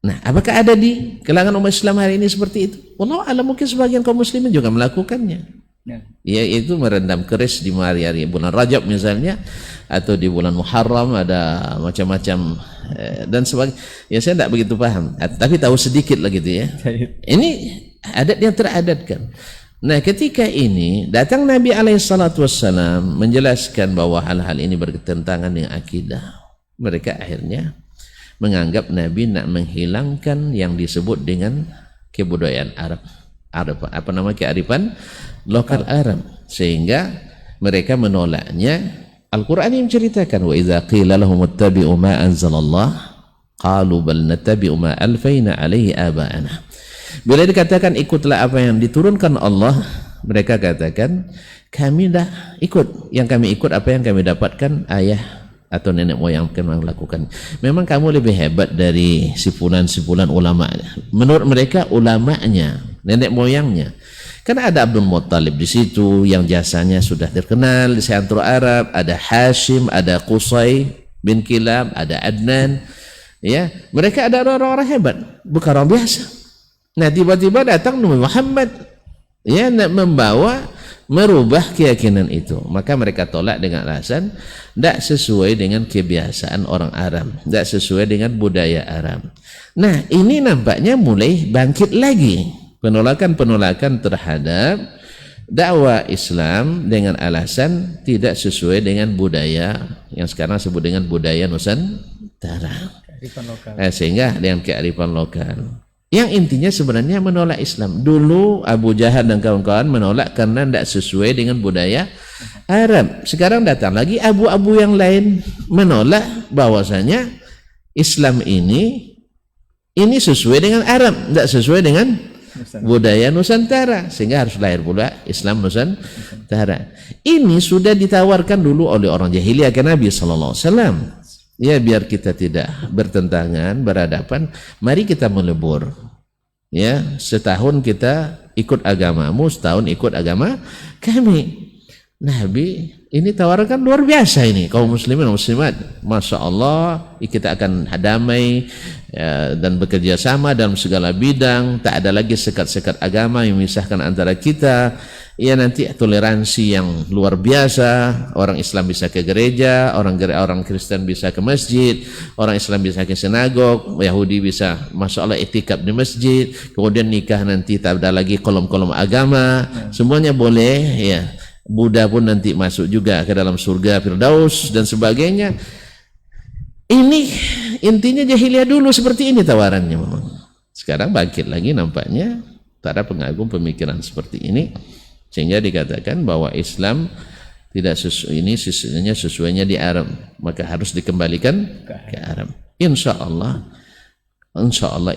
Nah, apakah ada di kalangan umat Islam hari ini seperti itu? Wallahu a'lam, mungkin sebagian kaum muslimin juga melakukannya. Yaitu merendam keris di hari-hari bulan Rajab misalnya, atau di bulan Muharram ada macam-macam dan sebagainya. Ya saya tidak begitu paham, tapi tahu sedikit lah gitu ya. Ini adat yang teradatkan. Nah, ketika ini datang Nabi SAW menjelaskan bahwa hal-hal ini bertentangan dengan akidah. Mereka akhirnya menganggap Nabi nak menghilangkan yang disebut dengan kebudayaan Arab, apa nama, kearifan lokal Arab, sehingga mereka menolaknya. Al-Quran ini menceritakan, wa idza qila lahum ittabi'u ma anzalallah qalu bal nattabi'u ma alfayna alaihi aba'ana. Bila dikatakan ikutlah apa yang diturunkan Allah, mereka katakan kami dah ikut, yang kami ikut apa yang kami dapatkan ayah atau nenek moyang kami lakukan. Memang kamu lebih hebat dari sipulan-sipulan ulama. Menurut mereka ulamanya, nenek moyangnya. Karena ada Abdul Muttalib di situ yang jasanya sudah terkenal di seantero Arab, ada Hashim, ada Qusay bin Kilab, ada Adnan. Ya, mereka ada orang-orang hebat, bukan orang biasa. Nah, tiba-tiba datang Nabi Muhammad, ya, nak merubah keyakinan itu. Maka mereka tolak dengan alasan tidak sesuai dengan kebiasaan orang Arab, tidak sesuai dengan budaya Arab. Nah, ini nampaknya mulai bangkit lagi penolakan-penolakan terhadap dakwah Islam dengan alasan tidak sesuai dengan budaya yang sekarang sebut dengan budaya Nusantara. Sehingga dengan kearifan lokal. Yang intinya sebenarnya menolak Islam. Dulu Abu Jahal dan kawan-kawan menolak karena tidak sesuai dengan budaya Arab. Sekarang datang lagi abu-abu yang lain menolak bahwasanya Islam ini sesuai dengan Arab, tidak sesuai dengan budaya Nusantara, sehingga harus lahir pula Islam Nusantara. Ini sudah ditawarkan dulu oleh orang jahiliyah ke Nabi SAW. Ya, biar kita tidak bertentangan, berhadapan, mari kita melebur. Ya, setahun kita ikut agamamu, setahun ikut agama kami. Nabi ini tawarkan luar biasa ini kaum muslimin dan muslimat. Masya Allah, kita akan damai ya, dan bekerja sama dalam segala bidang. Tak ada lagi sekat-sekat agama yang memisahkan antara kita. Ya, nanti toleransi yang luar biasa. Orang Islam bisa ke gereja, orang Kristen bisa ke masjid, orang Islam bisa ke sinagog, Yahudi bisa, masya Allah, itikaf di masjid. Kemudian nikah nanti tak ada lagi kolom-kolom agama, semuanya boleh ya. Buddha pun nanti masuk juga ke dalam surga Firdaus dan sebagainya. Ini intinya jahiliyah dulu seperti ini tawarannya memang. Sekarang bangkit lagi nampaknya para pengagum pemikiran seperti ini, sehingga dikatakan bahwa Islam tidak sesuainya di Arab, maka harus dikembalikan ke Arab. Insya Allah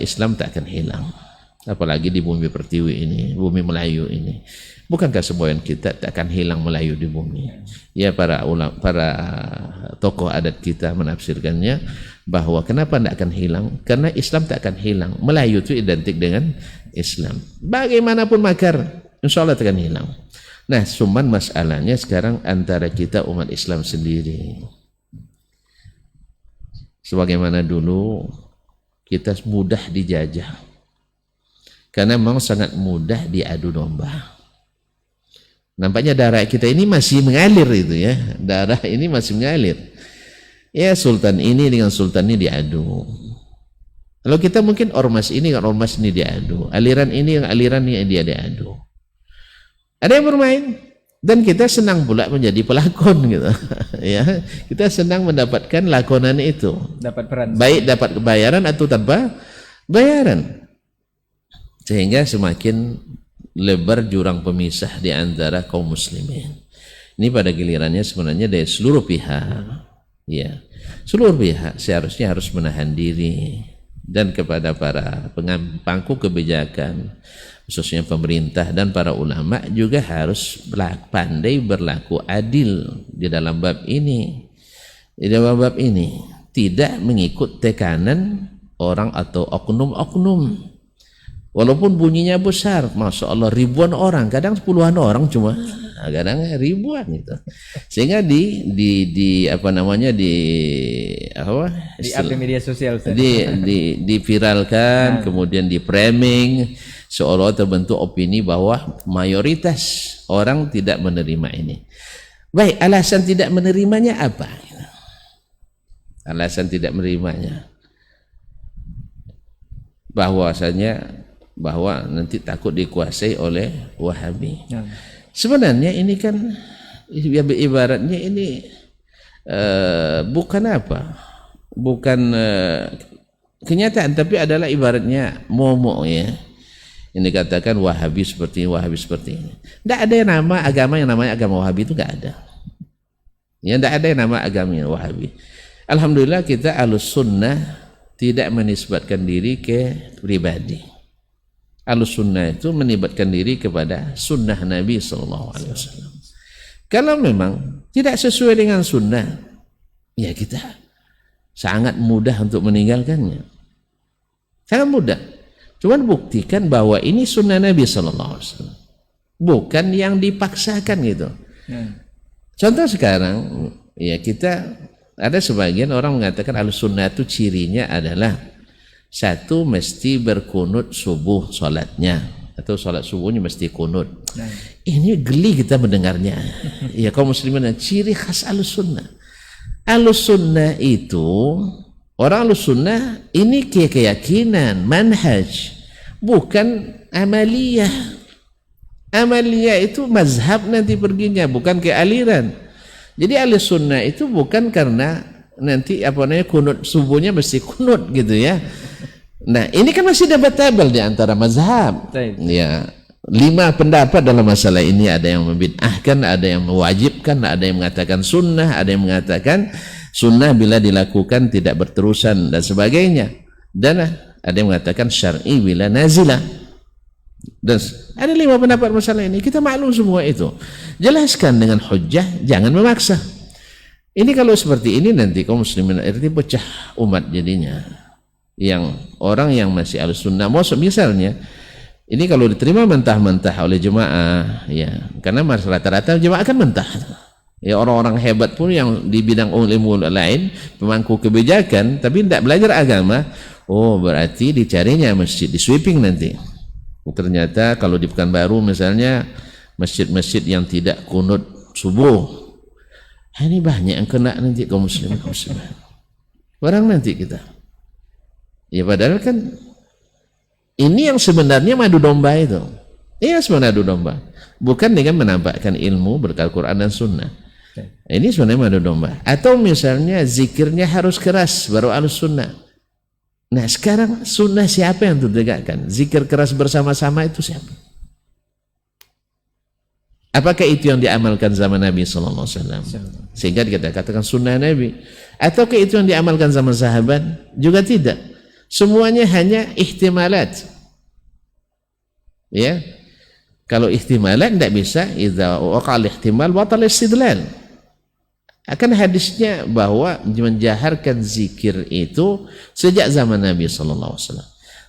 Islam tak akan hilang, apalagi di bumi pertiwi ini, bumi Melayu ini. Bukankah semboyan kita tak akan hilang Melayu di bumi? Ya, para tokoh adat kita menafsirkannya bahwa kenapa tidak akan hilang? Karena Islam tak akan hilang. Melayu itu identik dengan Islam. Bagaimanapun makar, insya Allah tak akan hilang. Nah, cuman masalahnya sekarang antara kita umat Islam sendiri. Sebagaimana dulu kita mudah dijajah. Karena memang sangat mudah diadu domba. Nampaknya darah kita ini masih mengalir itu ya. Darah ini masih mengalir. Ya, sultan ini dengan sultan ini diadu. Kalau kita mungkin ormas ini dengan ormas ini diadu. Aliran ini dengan aliran ini dia diadu. Ada yang bermain. Dan kita senang pula menjadi pelakon gitu. Ya, kita senang mendapatkan lakonan itu. Dapat peran. Baik dapat kebayaran atau tanpa bayaran. Sehingga semakin lebar jurang pemisah di antara kaum muslimin. Ini pada gilirannya sebenarnya dari seluruh pihak, ya, seluruh pihak seharusnya harus menahan diri, dan kepada para pemangku kebijakan khususnya pemerintah dan para ulama juga harus pandai berlaku adil di dalam bab ini. Di dalam bab ini tidak mengikut tekanan orang atau oknum-oknum. Walaupun bunyinya besar, masya Allah ribuan orang, kadang puluhan orang cuma, kadang ribuan itu. Sehingga di media sosial diviralkan, kemudian di framing, seolah terbentuk opini bahwa mayoritas orang tidak menerima ini. Baik, alasan tidak menerimanya apa? Alasan tidak menerimanya bahwa nanti takut dikuasai oleh Wahabi. Sebenarnya ini kan ibaratnya ini bukan kenyataan, tapi adalah ibaratnya momok ya. Ini dikatakan Wahabi seperti ini. Tidak ada yang nama agama yang namanya agama Wahabi itu tidak ada. Ya, tidak ada yang nama agama Wahabi. Alhamdulillah kita Ahlus Sunnah tidak menisbatkan diri ke pribadi. Ahlus Sunnah itu menisbatkan diri kepada sunnah Nabi SAW. Kalau memang tidak sesuai dengan sunnah, ya kita sangat mudah untuk meninggalkannya. Sangat mudah. Cuman buktikan bahwa ini sunnah Nabi SAW, bukan yang dipaksakan gitu. Contoh sekarang, ya kita ada sebagian orang mengatakan Ahlus Sunnah itu cirinya adalah satu mesti berkunut subuh sholatnya, atau sholat subuhnya mesti kunut. Ini geli kita mendengarnya. Ya kaum muslimin, ciri khas Ahlus Sunnah. Ahlus Sunnah itu, orang Ahlus Sunnah ini keyakinan, manhaj, bukan amaliyah. Amaliyah itu mazhab nanti perginya, bukan ke aliran. Jadi Ahlus Sunnah itu bukan karena nanti kunut subuhnya mesti kunut gitu ya. Nah ini kan masih debatable di antara mazhab. Ya, 5 pendapat dalam masalah ini, ada yang membid'ahkan, ada yang mewajibkan, ada yang mengatakan sunnah, ada yang mengatakan sunnah bila dilakukan tidak berterusan dan sebagainya, dan ada yang mengatakan syar'i bila nazilah. Dan ada 5 pendapat masalah ini, kita maklum semua itu. Jelaskan dengan hujjah, jangan memaksa. Ini kalau seperti ini nanti kaum muslimin ini pecah umat jadinya. Yang orang yang masih Ahlus Sunnah, misalnya ini kalau diterima mentah-mentah oleh jemaah, ya karena rata-rata jemaah kan mentah. Ya orang-orang hebat pun yang di bidang ilmu lain, pemangku kebijakan, tapi tidak belajar agama, oh berarti dicarinya masjid, di sweeping nanti. Ternyata kalau di Pekanbaru misalnya masjid-masjid yang tidak kunut subuh, ini banyak yang kena nanti kaum muslimin. Orang nanti kita, ya padahal kan ini yang sebenarnya madu domba itu. Iya sebenarnya madu domba, bukan dengan menampakkan ilmu berkat Quran dan Sunnah. Ini sebenarnya madu domba. Atau misalnya zikirnya harus keras baru Ahlus Sunnah. Nah sekarang sunnah siapa yang ditegakkan? Zikir keras bersama-sama itu siapa? Apakah itu yang diamalkan zaman Nabi SAW? Sehingga dikatakan sunnah Nabi. Ataukah itu yang diamalkan zaman sahabat? Juga tidak. Semuanya hanya ihtimalat. Ya, kalau ihtimalat tidak bisa. Idza waqa'al ihtimal batal istidlal. Akan hadisnya bahwa menjaharkan zikir itu sejak zaman Nabi SAW.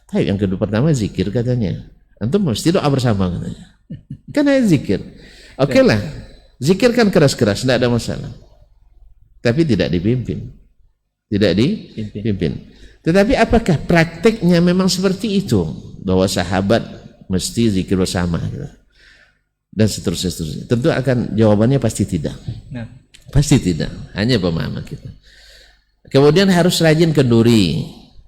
Tapi yang kedua, pertama zikir katanya. Antum mesti doa bersama katanya. Kan hanya zikir. Oke lah, zikir kan keras-keras, tidak ada masalah. Tapi tidak dipimpin. Tidak dipimpin. Tetapi apakah prakteknya memang seperti itu? Bahwa sahabat mesti zikir bersama gitu. Dan seterusnya. Tentu akan jawabannya pasti tidak. Pasti tidak, hanya pemahaman kita. Kemudian harus rajin kenduri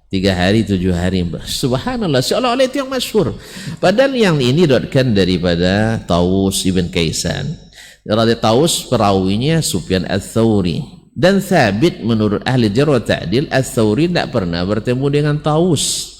3 hari 7 hari. Subhanallah, seolah-olah itu yang masyhur. Padahal yang ini diriwayatkan daripada Tawus ibn Kaisan. Dari Tawus perawinya Sufyan Ats-Tsauri, dan Thabit menurut ahli jarh wa ta'dil Ats-Tsauri tidak pernah bertemu dengan Tawus.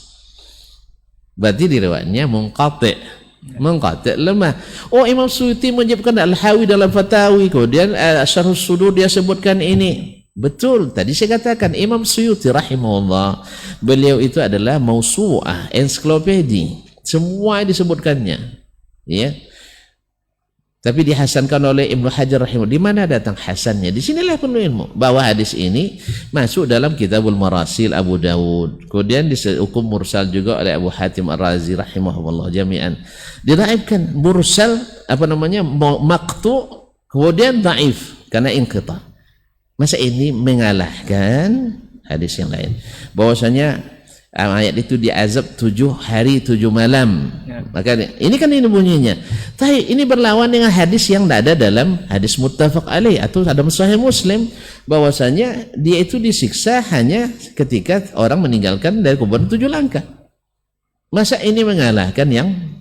Berarti riwayatnya munqati'. Mengkata lemah. Oh Imam Suyuti menyebutkan Al-Hawi dalam Fatawi, kemudian Syarhus Sudur dia sebutkan ini. Betul, tadi saya katakan Imam Suyuti rahimahullah, beliau itu adalah mausu'ah, ensiklopedi, semua disebutkannya, ya. Tapi dihasankan oleh Ibnu Hajar rahimahullah. Di mana datang hasannya? Di sinilah perlu ilmu. Bahwa hadis ini masuk dalam Kitabul Marasil Abu Dawud. Kemudian dihukum mursal juga oleh Abu Hatim Ar-Razi rahimahullah jami'an. Diraibkan mursal maqtu, kemudian dhaif karena inqita. Masa ini mengalahkan hadis yang lain. Bahwasanya ayat itu diazab 7 hari 7 malam. Maka ini kan ini bunyinya. Tapi ini berlawan dengan hadis yang tidak ada dalam hadis muttafaq alaih atau ada Sahih Muslim, bahwasanya dia itu disiksa hanya ketika orang meninggalkan dari kuburan 7 langkah. Masa ini mengalahkan yang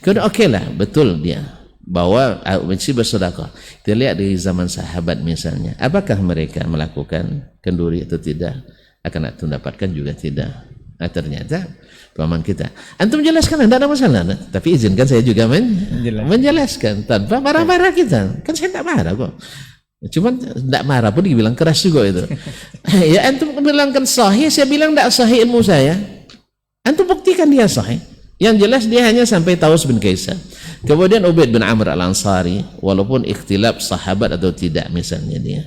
kemudian oke lah, betul dia bahwa mesti bersedekah. Kita lihat dari zaman sahabat misalnya, apakah mereka melakukan kenduri atau tidak? Akan mendapatkan juga tidak. Nah, ternyata paman kita, antum jelaskan, tidak ada masalah, tapi izinkan saya juga menjelaskan tanpa marah-marah kita. Kan saya tidak marah kok, cuman tidak marah pun dibilang keras juga itu. Ya antum bilangkan sahih, saya bilang tidak sahih ilmu saya. Antum buktikan dia sahih. Yang jelas dia hanya sampai Taus bin Kaisar. Kemudian Ubaid bin Amr al-Ansari, walaupun ikhtilaf sahabat atau tidak misalnya dia.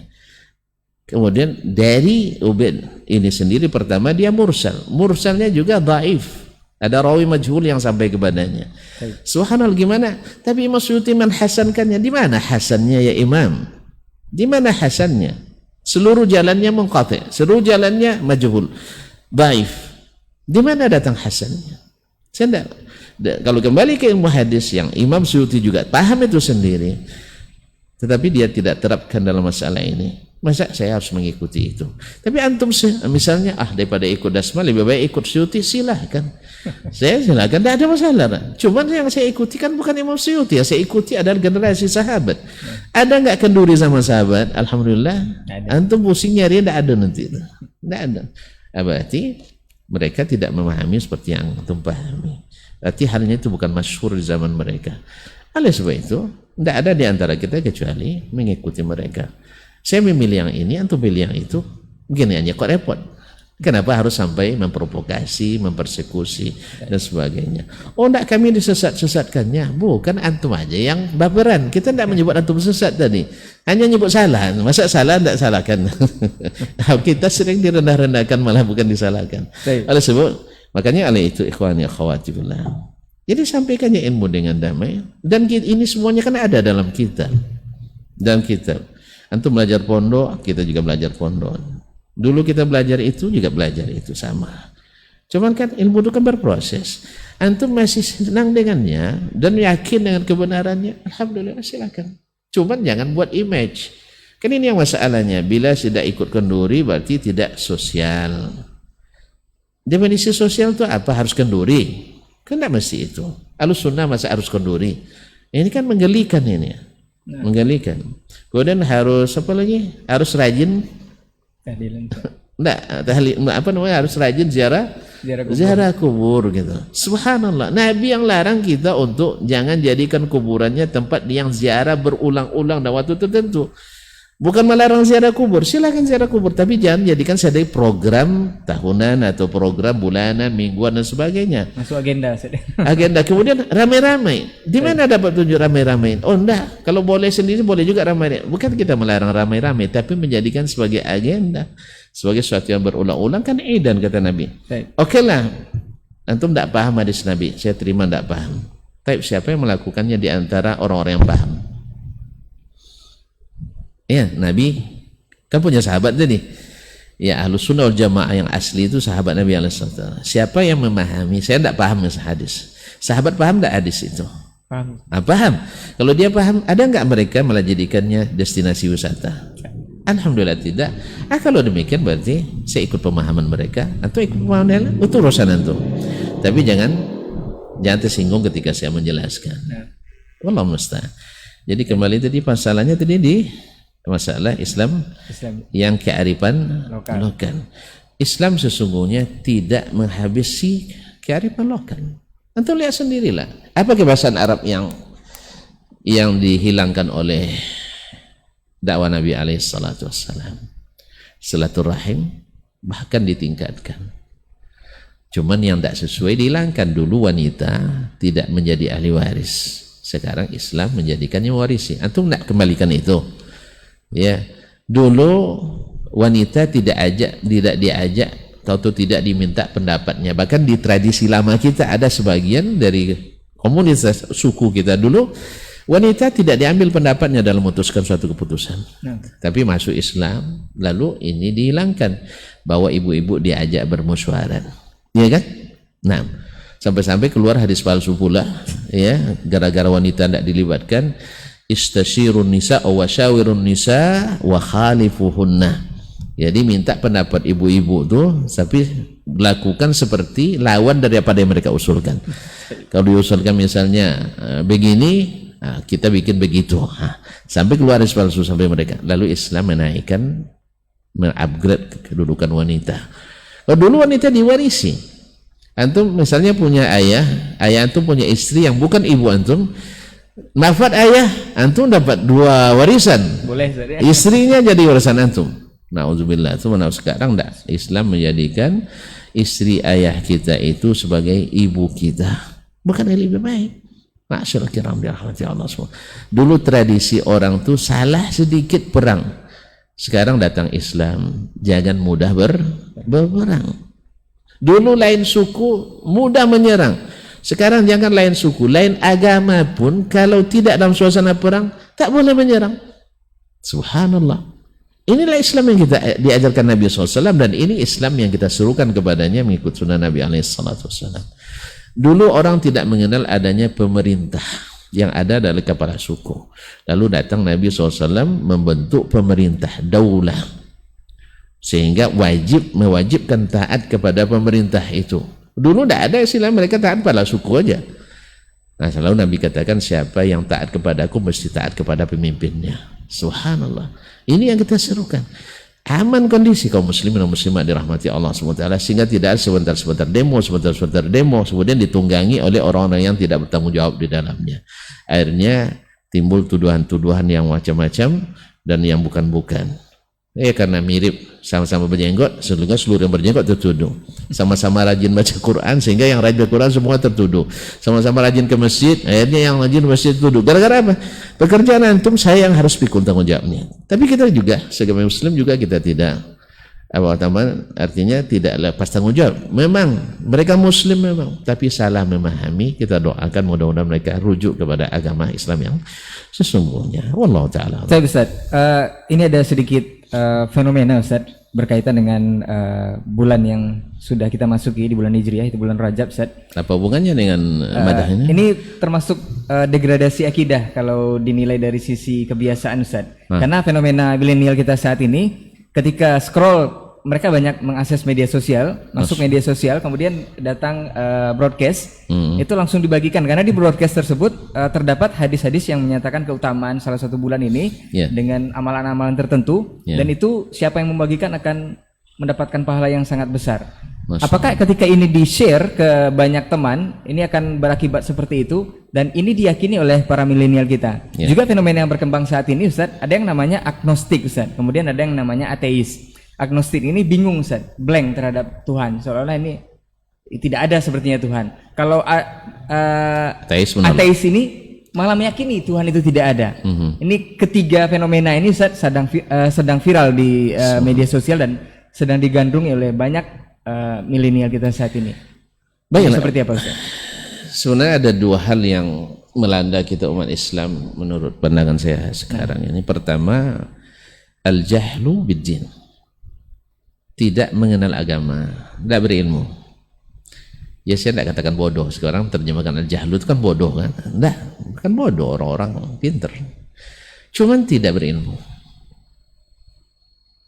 Kemudian dari Ubaid ini sendiri pertama dia mursal. Mursalnya juga dhaif. Ada rawi majhul yang sampai kepadanya. Subhanallah, gimana? Tapi Imam Suyuti menhasankannya. Di mana hasannya ya Imam? Di mana hasannya? Seluruh jalannya munqati', seluruh jalannya majhul, dhaif. Di mana datang hasannya? Saya kalau kembali ke ilmu hadis yang Imam Suyuti juga paham itu sendiri, tetapi dia tidak terapkan dalam masalah ini. Masa saya harus mengikuti itu? Tapi antum misalnya, daripada ikut Dasmal lebih baik ikut Suyuti, silahkan. Saya silahkan, tidak ada masalah. Cuman yang saya ikuti kan bukan Imam Suyuti, yang saya ikuti adalah generasi sahabat. Ada nggak kenduri sama sahabat? Alhamdulillah. Antum pusing nyari, tidak ada nanti. Tidak ada. Berarti mereka tidak memahami seperti yang antum pahami. Berarti halnya itu bukan masyhur di zaman mereka. Oleh sebab itu, tidak ada di antara kita kecuali mengikuti mereka. Saya memilih yang ini, antum pilih yang itu. Begini aja kok repot. Kenapa harus sampai memprovokasi, mempersekusi dan sebagainya? Oh, enggak, kami disesat-sesatkannya. Bukan, antum aja yang baperan. Kita tidak menyebut antum sesat tadi. Hanya nyebut salah. Masa salah tidak salahkan. Kita sering direndah-rendahkan, malah bukan disalahkan. Oleh sebab, makanya oleh itu ikhwani akhwati billah. Jadi sampaikannya ilmu dengan damai. Dan ini semuanya kan ada dalam kita. Dalam kitab. Antum belajar pondok, kita juga belajar pondok. Dulu kita belajar itu, juga belajar itu, sama. Cuman kan ilmu itu kan berproses. Antum masih senang dengannya dan yakin dengan kebenarannya, alhamdulillah silakan. Cuman jangan buat image. Kan ini yang masalahnya. Bila tidak ikut kenduri berarti tidak sosial. Definisi sosial itu apa? Harus kenduri? Kan tidak mesti itu. Ahlussunnah masa harus kenduri? Ini kan menggelikan ini. Menggalikan. Kemudian harus apa lagi? Harus rajin tahlilan. Harus rajin ziarah kubur gitu. Subhanallah. Nabi yang larang kita untuk jangan jadikan kuburannya tempat yang ziarah berulang-ulang dan waktu tertentu. Bukan melarang ziarah kubur, silakan ziarah kubur, tapi jangan jadikan sebagai program tahunan atau program bulanan, mingguan dan sebagainya. Masuk agenda. Agenda. Kemudian ramai-ramai. Di mana dapat tunjuk ramai-ramai? Oh enggak, kalau boleh sendiri boleh juga ramai. Bukan kita melarang ramai-ramai, tapi menjadikan sebagai agenda, sebagai sesuatu yang berulang-ulang, kan edan kata Nabi. Oke lah, antum tidak paham hadis Nabi, saya terima tidak paham. Tapi siapa yang melakukannya di antara orang-orang yang paham? Ya, Nabi kan punya sahabat tadi. Ya, Ahlussunnah wal Jamaah yang asli itu sahabat Nabi alaihissalam. Siapa yang memahami? Saya tidak paham hadis. Sahabat paham tidak hadis itu? Paham. Paham. Kalau dia paham, ada nggak mereka malah jadikannya destinasi wisata? Alhamdulillah tidak. Kalau demikian berarti saya ikut pemahaman mereka atau ikut pemahaman itu urusan antum. Tapi jangan tersinggung ketika saya menjelaskan. Wallahu musta'an. Jadi kembali tadi masalahnya tadi di masalah Islam yang kearifan lokal. Islam sesungguhnya tidak menghabisi kearifan lokal. Nanti lihat sendirilah. Apa kebahasaan Arab yang dihilangkan oleh dakwah Nabi alaihissalatu wassalam? silaturahim bahkan ditingkatkan. Cuman yang tidak sesuai dihilangkan. Dulu wanita tidak menjadi ahli waris, sekarang Islam menjadikannya warisi. Antum tidak kembalikan itu ya. Dulu wanita tidak diajak atau tidak diminta pendapatnya. Bahkan di tradisi lama kita ada sebagian dari komunitas suku kita dulu, wanita tidak diambil pendapatnya dalam memutuskan suatu keputusan. Tapi masuk Islam, lalu ini dihilangkan, bahwa ibu-ibu diajak bermusyawarah. Iya kan? Nah, sampai-sampai keluar hadis palsu pula ya, gara-gara wanita tidak dilibatkan, istashirun nisa wa syawirun nisa wa khalifuhunna. Jadi minta pendapat ibu-ibu tuh, tapi lakukan seperti lawan daripada yang mereka usulkan. Kalau diusulkan misalnya begini, kita bikin begitu. Sampai keluar hadis palsu sampai mereka. Lalu Islam menaikkan, mengupgrade kedudukan wanita. Kalau dulu wanita diwarisi. Antum misalnya punya ayah antum punya istri yang bukan ibu antum, nafat ayah antum dapat 2 warisan. Boleh, istrinya jadi warisan antum. Nauzubillah. Sekarang enggak. Islam menjadikan istri ayah kita itu sebagai ibu kita. Bukan yang lebih baik. Ma'asyiral kiram dirahmati Allah semua. Dulu tradisi orang tuh salah sedikit perang. Sekarang datang Islam, jangan mudah berperang. Dulu lain suku mudah menyerang. Sekarang jangan lain suku, lain agama pun kalau tidak dalam suasana perang tak boleh menyerang. Subhanallah. Inilah Islam yang kita diajarkan Nabi SAW, dan ini Islam yang kita serukan kepadanya mengikut sunnah Nabi SAW. Dulu orang tidak mengenal adanya pemerintah, yang ada adalah kepala suku. Lalu datang Nabi SAW membentuk pemerintah daulah, sehingga mewajibkan taat kepada pemerintah itu. Dulu tidak ada istilah mereka taat pada suku aja. Nah, selalu Nabi katakan siapa yang taat kepadaku mesti taat kepada pemimpinnya. Subhanallah. Ini yang kita serukan. Aman kondisi kaum muslimin dan muslimat dirahmati Allah SWT, sehingga tidak ada sebentar-sebentar demo kemudian ditunggangi oleh orang-orang yang tidak bertanggung jawab di dalamnya. Akhirnya timbul tuduhan-tuduhan yang macam-macam dan yang bukan-bukan. Karena mirip, sama-sama berjenggot, sehingga seluruh yang berjenggot tertuduh. Sama-sama rajin baca Quran, sehingga yang rajin baca Quran semua tertuduh. Sama-sama rajin ke masjid, akhirnya yang rajin ke masjid tertuduh. Gara-gara apa? Pekerjaan antum saya yang harus pikul tanggung jawabnya. Tapi kita juga sebagai muslim juga kita tidak artinya tidak lepas tanggung jawab. Memang mereka muslim memang, tapi salah memahami. Kita doakan mudah-mudahan mereka rujuk kepada agama Islam yang sesungguhnya. Wallahu taala. Ustaz, ini ada sedikit fenomena Ustaz berkaitan dengan bulan yang sudah kita masuki di bulan Hijriah, itu bulan Rajab Ustaz. Apa hubungannya dengan madahnya? Ini termasuk degradasi akidah kalau dinilai dari sisi kebiasaan Ustaz. Karena fenomena milenial kita saat ini, ketika scroll mereka banyak mengakses media sosial, masuk media sosial, kemudian datang broadcast, itu langsung dibagikan karena di broadcast tersebut terdapat hadis-hadis yang menyatakan keutamaan salah satu bulan ini dengan amalan-amalan tertentu, dan itu siapa yang membagikan akan mendapatkan pahala yang sangat besar. Apakah ketika ini di-share ke banyak teman, ini akan berakibat seperti itu? Dan ini diyakini oleh para milenial kita. Juga fenomena yang berkembang saat ini Ustaz, ada yang namanya agnostik Ustaz, kemudian ada yang namanya ateis. Agnostik ini bingung Ustaz, blank terhadap Tuhan, seolah-olah ini tidak ada sepertinya Tuhan. Kalau ateis ini malah meyakini Tuhan itu tidak ada. Ini ketiga fenomena ini Ustaz sedang viral di media sosial dan sedang digandrungi oleh banyak milenial kita saat ini. Baik, seperti apa Ustaz? Sebenarnya ada 2 hal yang melanda kita umat Islam menurut pandangan saya sekarang ini. Pertama, al-jahlu bid-din. Tidak mengenal agama, tidak berilmu. Ya saya tidak katakan bodoh, sekarang terjemahkan al-jahlu itu kan bodoh kan? Tidak, kan bodoh, orang-orang pinter. Cuman tidak berilmu.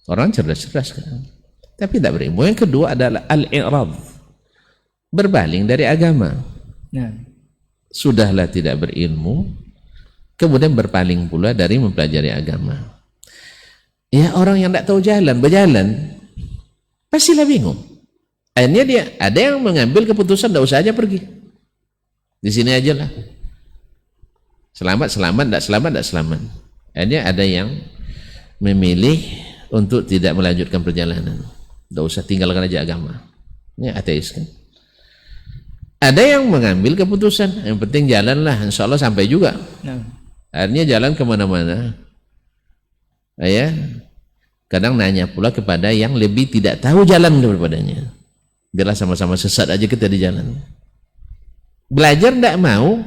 Orang cerdas-cerdas kan? Tapi tidak berilmu. Yang kedua adalah al-i'rad, berpaling dari agama. Sudahlah tidak berilmu, kemudian berpaling pula dari mempelajari agama. Ya orang yang tidak tahu jalan, berjalan, pastilah bingung. Akhirnya dia ada yang mengambil keputusan tidak usah aja pergi, di sini aja lah, selamat, tidak selamat. Akhirnya ada yang memilih untuk tidak melanjutkan perjalanan. Tidak usah tinggalkan aja agama. Ini ateis kan. Ada yang mengambil keputusan, yang penting jalanlah, insya Allah sampai juga. Akhirnya jalan kemana-mana. Ya, kadang nanya pula kepada yang lebih tidak tahu jalan daripadanya. Biarlah sama-sama sesat aja kita di jalan. Belajar tidak mau,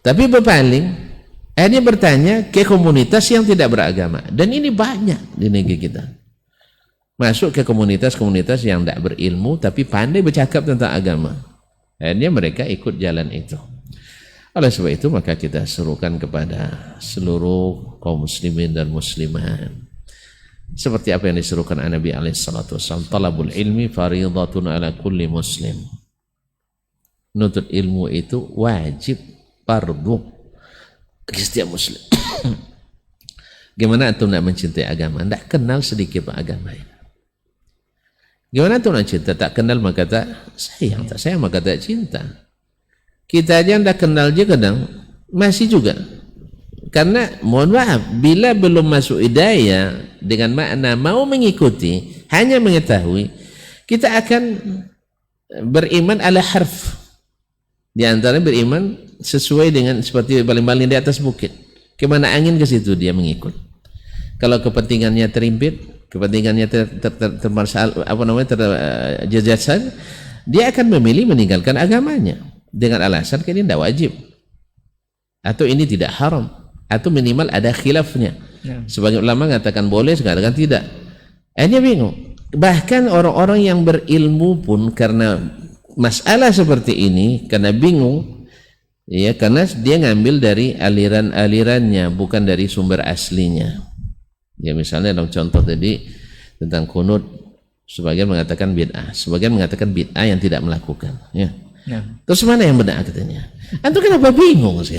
tapi berpaling. Akhirnya bertanya ke komunitas yang tidak beragama. Dan ini banyak di negeri kita. Masuk ke komunitas-komunitas yang tidak berilmu, tapi pandai bercakap tentang agama. Akhirnya mereka ikut jalan itu. Oleh sebab itu maka kita serukan kepada seluruh kaum muslimin dan muslimat. Seperti apa yang diserukan Nabi SAW. Talabul ilmi faridatun ala kulli muslim. Menuntut ilmu itu wajib, fardu bagi setiap muslim. Gimana antum nak mencintai agama? Tak kenal sedikit agama ini. Gimana antum nak cinta? Tak kenal maka tak sayang, tak sayang maka tak cinta. Kita aja tak kenal je kadang masih juga. Karena mohon maaf, bila belum masuk hidayah dengan makna mau mengikuti, hanya mengetahui, kita akan beriman ala harf. Di antara beriman sesuai dengan seperti baling-baling di atas bukit. Kemana angin ke situ dia mengikut. Kalau kepentingannya terimpit, kepentingannya terjejasan, dia akan memilih meninggalkan agamanya dengan alasan ini tidak wajib atau ini tidak haram atau minimal ada khilafnya. Sebagian ulama mengatakan boleh, sekarang tidak. Akhirnya bingung. Bahkan orang-orang yang berilmu pun karena masalah seperti ini, karena bingung, ya, karena dia ngambil dari aliran-alirannya bukan dari sumber aslinya. Ya, misalnya dalam contoh tadi tentang kunut, sebagian mengatakan bid'ah, sebagian mengatakan bid'ah yang tidak melakukan. Ya. Terus mana yang benar katanya? Antum kenapa bingung sih?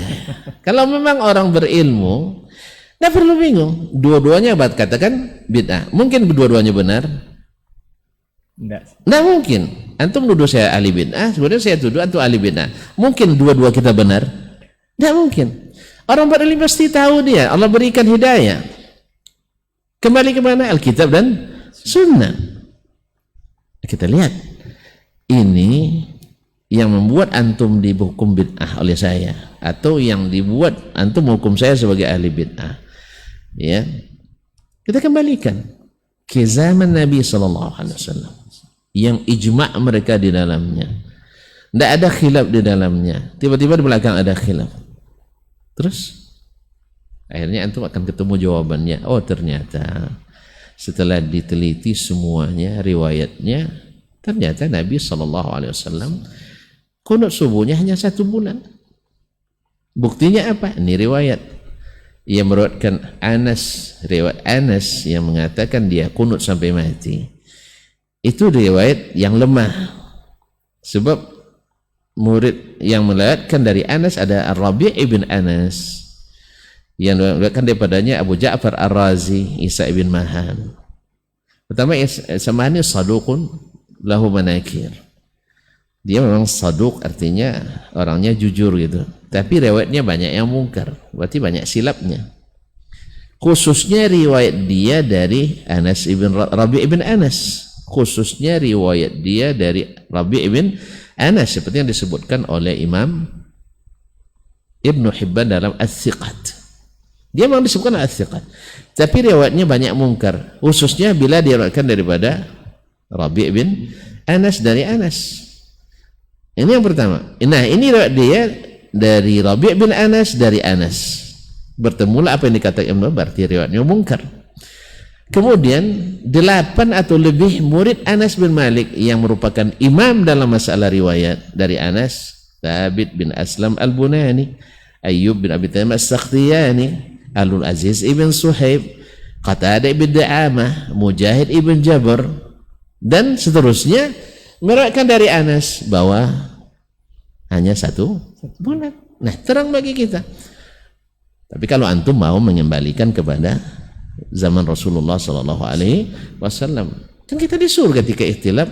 Kalau memang orang berilmu, tidak perlu bingung. Dua-duanya katakan bid'ah. Mungkin dua-duanya benar? Tidak mungkin. Antum nuduh saya ahli bid'ah, sebenarnya saya tuduh antum ahli bid'ah. Mungkin dua-dua kita benar? Tidak mungkin. Orang berilmu pasti tahu dia. Allah berikan hidayah. Kembali ke mana? Alkitab dan Sunnah. Kita lihat. Ini yang membuat antum dihukum bid'ah oleh saya, atau yang dibuat antum menghukum saya sebagai ahli bid'ah, ya, kita kembalikan ke zaman Nabi SAW yang ijma' mereka di dalamnya, tidak ada khilaf di dalamnya. Tiba-tiba di belakang ada khilaf, terus akhirnya antum akan ketemu jawabannya. Oh, ternyata setelah diteliti semuanya riwayatnya, ternyata Nabi SAW kunut subuhnya hanya 1 bulan. Buktinya apa? Ini riwayat yang meriwayatkan Anas, riwayat Anas yang mengatakan dia kunut sampai mati. Itu riwayat yang lemah. Sebab murid yang meriwayatkan dari Anas ada Ar-Rabi' ibn Anas, yang meriwayatkan daripadanya Abu Ja'far Ar-Razi, Isa ibn Mahan. Pertama, Samani saduqun lahu manakir. Dia memang saduk, artinya orangnya jujur gitu. Tapi riwayatnya banyak yang mungkar, berarti banyak silapnya. Khususnya riwayat dia dari Anas ibn Rabi' ibn Anas. Khususnya riwayat dia dari Rabi' ibn Anas seperti yang disebutkan oleh Imam Ibnu Hibban dalam Ats-Tsiqat. Dia memang disebutkan Ats-Tsiqat, tapi riwayatnya banyak mungkar. Khususnya bila diriwayatkan daripada Rabi' ibn Anas dari Anas. Ini yang pertama. Nah, ini dia dari Rabi' bin Anas dari Anas. Bertemulah apa yang dikatakan Ibnu, berarti riwayatnya mungkar. Kemudian 8 atau lebih murid Anas bin Malik yang merupakan imam dalam masalah riwayat dari Anas, Thabit bin Aslam al-Bunani, Ayyub bin Abi Tamim as-Sakhtiyani, Alul Aziz ibn Suhaib, Qatadah ibn Da'amah, Mujahid ibn Jabr, dan seterusnya meriwayatkan dari Anas bahwa hanya 1 bulan. Nah, terang bagi kita. Tapi kalau antum mau mengembalikan kepada zaman Rasulullah SAW, kan kita disuruh ketika ikhtilaf,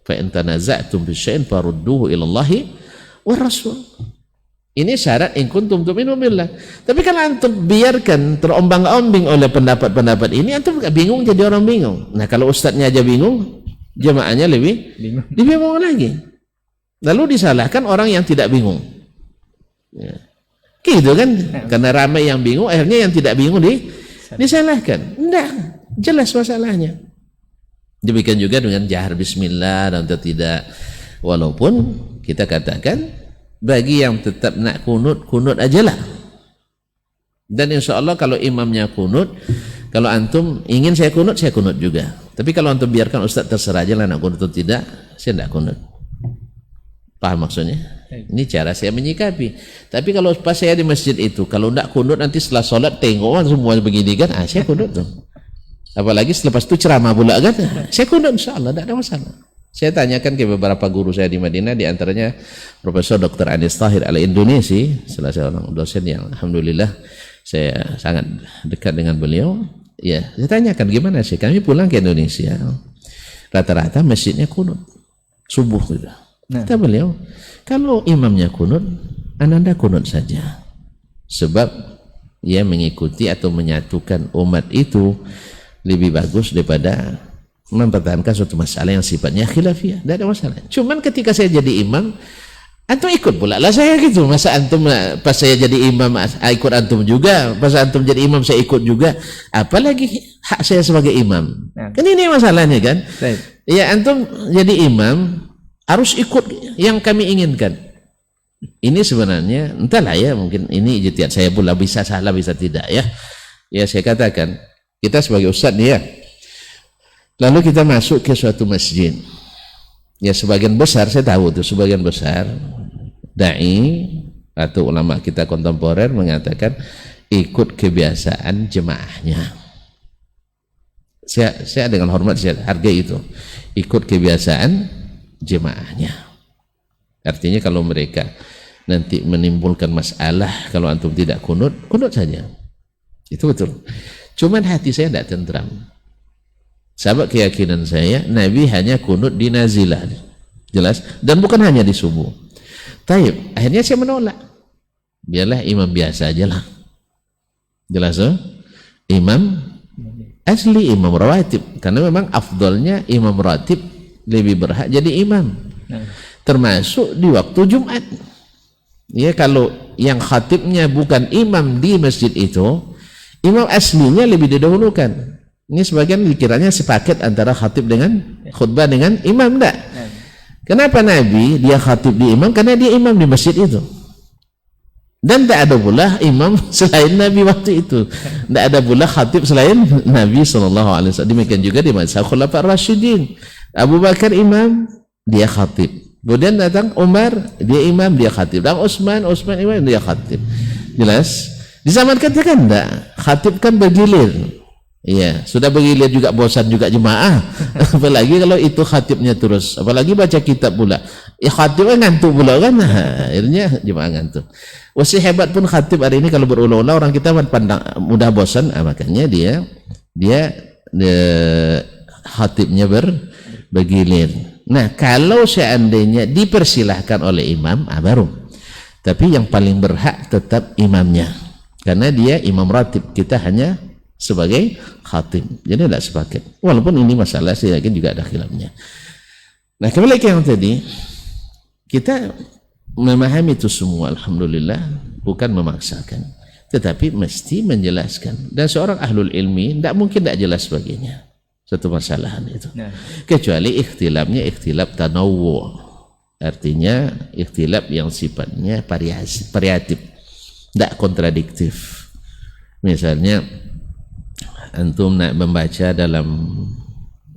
fa in tanaza'tum bi syai'in farudduhu ila Allahi wa Rasul. Ini syarat in kuntum tu'minu billah. Tapi kalau antum biarkan terombang-ambing oleh pendapat-pendapat ini, antum bingung, jadi orang bingung. Nah, kalau ustadznya aja bingung, jemaahnya lebih bingung lagi. Lalu disalahkan orang yang tidak bingung. Ya. Gitu kan? Karena ramai yang bingung, akhirnya yang tidak bingung disalahkan. Enggak, jelas masalahnya. Demikian juga dengan jahar bismillah dan tidak. Walaupun kita katakan bagi yang tetap nak kunut, kunut ajalah. Dan insya Allah kalau imamnya kunut, kalau antum ingin saya kunut juga. Tapi kalau antum biarkan ustaz terserah aja lah nak kunut atau tidak, saya tidak kunut. Paham maksudnya? Ini cara saya menyikapi. Tapi kalau pas saya di masjid itu, kalau tidak kunut nanti setelah sholat tengok semua begini kan, saya kunut tuh. Apalagi selepas itu ceramah pula kan, saya kunut insya Allah, tidak ada masalah. Saya tanyakan ke beberapa guru saya di Madinah, di antaranya Profesor Dr. Anis Tahir al-Indonesi, salah seorang dosen yang alhamdulillah saya sangat dekat dengan beliau. Ya, saya tanyakan gimana sih, kami pulang ke Indonesia, rata-rata masjidnya kunut subuh gitu. Kata beliau, kalau imamnya kunut, Anda kunut saja, sebab ia mengikuti atau menyatukan umat itu lebih bagus daripada mempertahankan suatu masalah yang sifatnya khilafiyah. Tidak ada masalah. Cuman ketika saya jadi imam, antum ikut pula lah saya gitu. Masa antum pas saya jadi imam ikut antum juga, pas antum jadi imam saya ikut juga, apalagi hak saya sebagai imam. Kan ini masalahnya kan. Ya, antum jadi imam harus ikut yang kami inginkan. Ini sebenarnya entahlah ya, mungkin ini ijtihad saya pula, bisa salah bisa tidak ya. Ya saya katakan, kita sebagai ustadz nih ya, lalu kita masuk ke suatu masjid. Ya sebagian besar, saya tahu tuh sebagian besar dai atau ulama kita kontemporer mengatakan ikut kebiasaan jemaahnya. Saya dengan hormat saya hargai itu. Ikut kebiasaan jemaahnya. Artinya kalau mereka nanti menimbulkan masalah kalau antum tidak kunut, kunut saja. Itu betul. Cuman hati saya tidak tentram. Sahabat keyakinan saya, Nabi hanya kunut di nazilah, jelas, dan bukan hanya di subuh. Taib, akhirnya saya menolak. Biarlah imam biasa aja lah, jelas oh? Imam asli, imam rawatib, karena memang afdolnya imam rawatib lebih berhak jadi imam, termasuk di waktu Jumat. Ya kalau yang khatibnya bukan imam di masjid itu, imam aslinya lebih didahulukan. Ini sebagian dikiranya sepaket antara khatib dengan khutbah dengan imam, enggak? Kenapa Nabi dia khatib di imam? Karena dia imam di masjid itu. Dan tidak ada pula imam selain Nabi waktu itu. Tidak ada pula khatib selain Nabi SAW. Demikian juga di mazhab Khulafaur Rasyidin. Abu Bakar imam, dia khatib. Kemudian datang Umar, dia imam, dia khatib. Dan Utsman imam, dia khatib. Jelas? Di zaman kita kan enggak. Khatib kan bergilir. Iya, sudah bergilir juga bosan juga jemaah. Apalagi kalau itu khatibnya terus, apalagi baca kitab pula. Ya khatibnya ngantuk pula kan. Akhirnya jemaah ngantuk. Wasi hebat pun khatib hari ini kalau berulang-ulang orang kita pandang mudah bosan, makanya dia khatibnya bergilir. Nah, kalau seandainya dipersilahkan oleh imam, baru. Tapi yang paling berhak tetap imamnya. Karena dia imam ratib, kita hanya sebagai khatib, jadi tidak sepaket. Walaupun ini masalah saya yakin juga ada khilafnya. Nah kembali ke yang tadi, kita memahami itu semua alhamdulillah, bukan memaksakan, tetapi mesti menjelaskan. Dan seorang ahlul ilmi tidak mungkin tidak jelas baginya satu masalah itu, kecuali ikhtilafnya ikhtilaf tanawwu, artinya ikhtilaf yang sifatnya variatif, tidak kontradiktif. Misalnya antum nak membaca dalam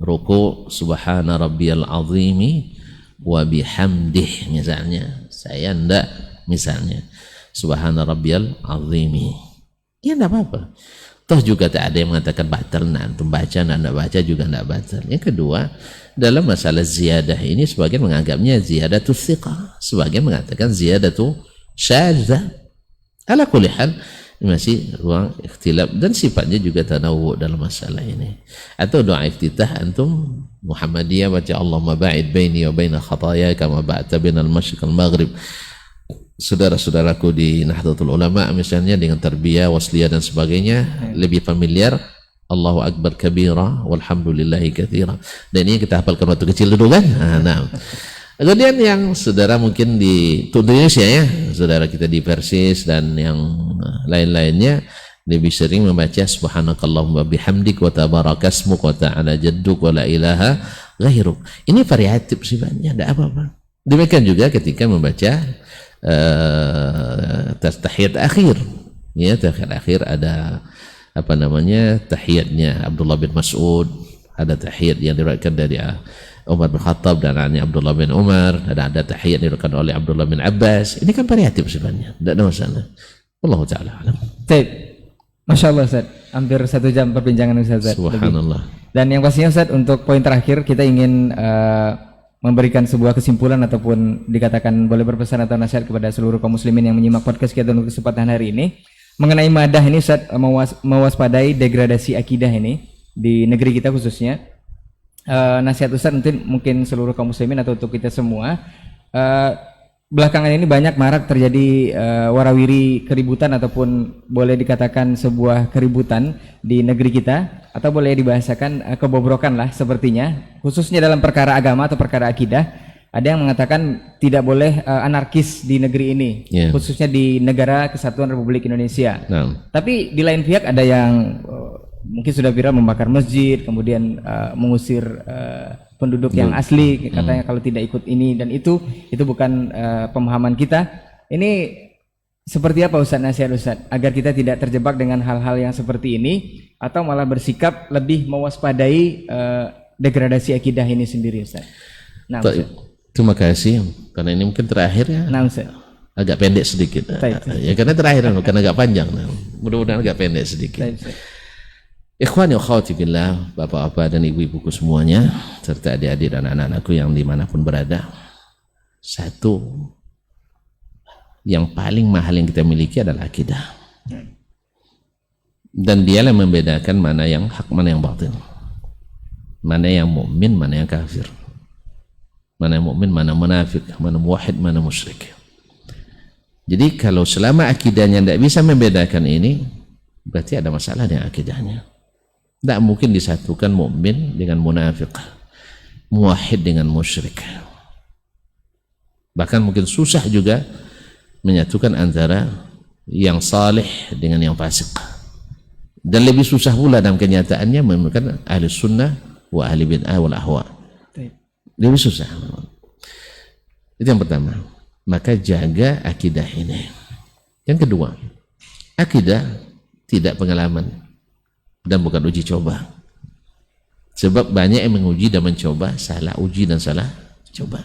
ruku subhana rabbiyal azimi wa bihamdih misalnya, saya ndak misalnya subhana rabbiyal azimi, ya enggak apa-apa. Toh juga tak ada yang mengatakan batal, nah antum baca nak baca juga enggak batal. Yang kedua, dalam masalah ziyadah ini sebagian menganggapnya ziyadatu thiqah, sebagian mengatakan ziyadatu syadzah. Ala kulli hal masih ruang ikhtilaf dan sifatnya juga tanawwu dalam masalah ini. Atau doa iftitah antum Muhammadiyah baca Allahumma ba'id baini wa baina khataaya kama ba'adta bainal masyriq wal maghrib. saudara-saudaraku di Nahdlatul Ulama misalnya dengan tarbiyah, wasliyah dan sebagainya lebih familiar Allahu Akbar kabira walhamdulillahi katsira. Dan ini kita hafalkan waktu kecil dulu kan. Nah. Kemudian yang saudara mungkin di Indonesia ya, saudara kita di Persis dan yang lain-lainnya lebih sering membaca subhanakallahumma bihamdik wa tabarakasmuk wa ta'ala jadduk wa la ilaha ghairuk. Ini variatif sifatnya, tidak apa-apa. Demikian juga ketika membaca tahiyat akhir. Ya, tahiyat akhir ada apa namanya? Tahiyatnya Abdullah bin Mas'ud, ada tahiyat yang diriwayatkan dari Umar bin Khattab dan Abdullah bin Umar, ada tahiyat diriwayatkan oleh Abdullah bin Abbas. Ini kan variatif sebenarnya, tidak ada masalah. Wallahu taala alam. Baik. Masya Allah Ustaz, hampir 1 jam perbincangan Ustaz. Subhanallah. Dan yang pastinya Ustaz, untuk poin terakhir kita ingin memberikan sebuah kesimpulan ataupun dikatakan boleh berpesan atau nasihat kepada seluruh kaum muslimin yang menyimak podcast kita untuk kesempatan hari ini mengenai madah ini Ustaz, mewaspadai degradasi akidah ini di negeri kita khususnya. Nasihat Ustaz mungkin seluruh kaum muslimin atau untuk kita semua, belakangan ini banyak marak terjadi warawiri keributan ataupun boleh dikatakan sebuah keributan di negeri kita, atau boleh dibahasakan kebobrokan lah sepertinya, khususnya dalam perkara agama atau perkara akidah. Ada yang mengatakan tidak boleh anarkis di negeri ini, khususnya di negara Kesatuan Republik Indonesia. Tapi di lain pihak ada yang mungkin sudah viral membakar masjid, kemudian mengusir penduduk yang asli, katanya kalau tidak ikut ini dan itu bukan pemahaman kita. Ini seperti apa Ustaz, nasihat Ustaz agar kita tidak terjebak dengan hal-hal yang seperti ini atau malah bersikap lebih mewaspadai degradasi akidah ini sendiri Ustaz? Nah, Ustaz. Terima kasih, karena ini mungkin terakhir ya. Nah, Ustaz. Agak pendek sedikit. Ya karena terakhir karena agak panjang. Mudah-mudahan agak pendek sedikit. Ikhwani wa akhwati billah, bapak-bapak dan ibu-ibuku semuanya, serta adik-adik dan anak-anakku yang dimanapun berada. Satu, yang paling mahal yang kita miliki adalah akidah. Dan dialah membedakan mana yang hak, mana yang batil. Mana yang mukmin, mana yang kafir. Mana yang mukmin, mana munafik, mana muwahhid, mana musyrik. Jadi kalau selama akidahnya tidak bisa membedakan ini, berarti ada masalah dengan akidahnya. Tidak mungkin disatukan mukmin dengan munafik, muwahhid dengan musyrik. Bahkan mungkin susah juga menyatukan antara yang saleh dengan yang fasik. Dan lebih susah pula dalam kenyataannya menemukan ahli sunnah wa ahli bid'ah wal ahwa. Lebih susah. Itu yang pertama. Maka jaga akidah ini. Yang kedua, akidah tidak pengalaman dan bukan uji coba. Sebab banyak yang menguji dan mencoba, salah uji dan salah coba.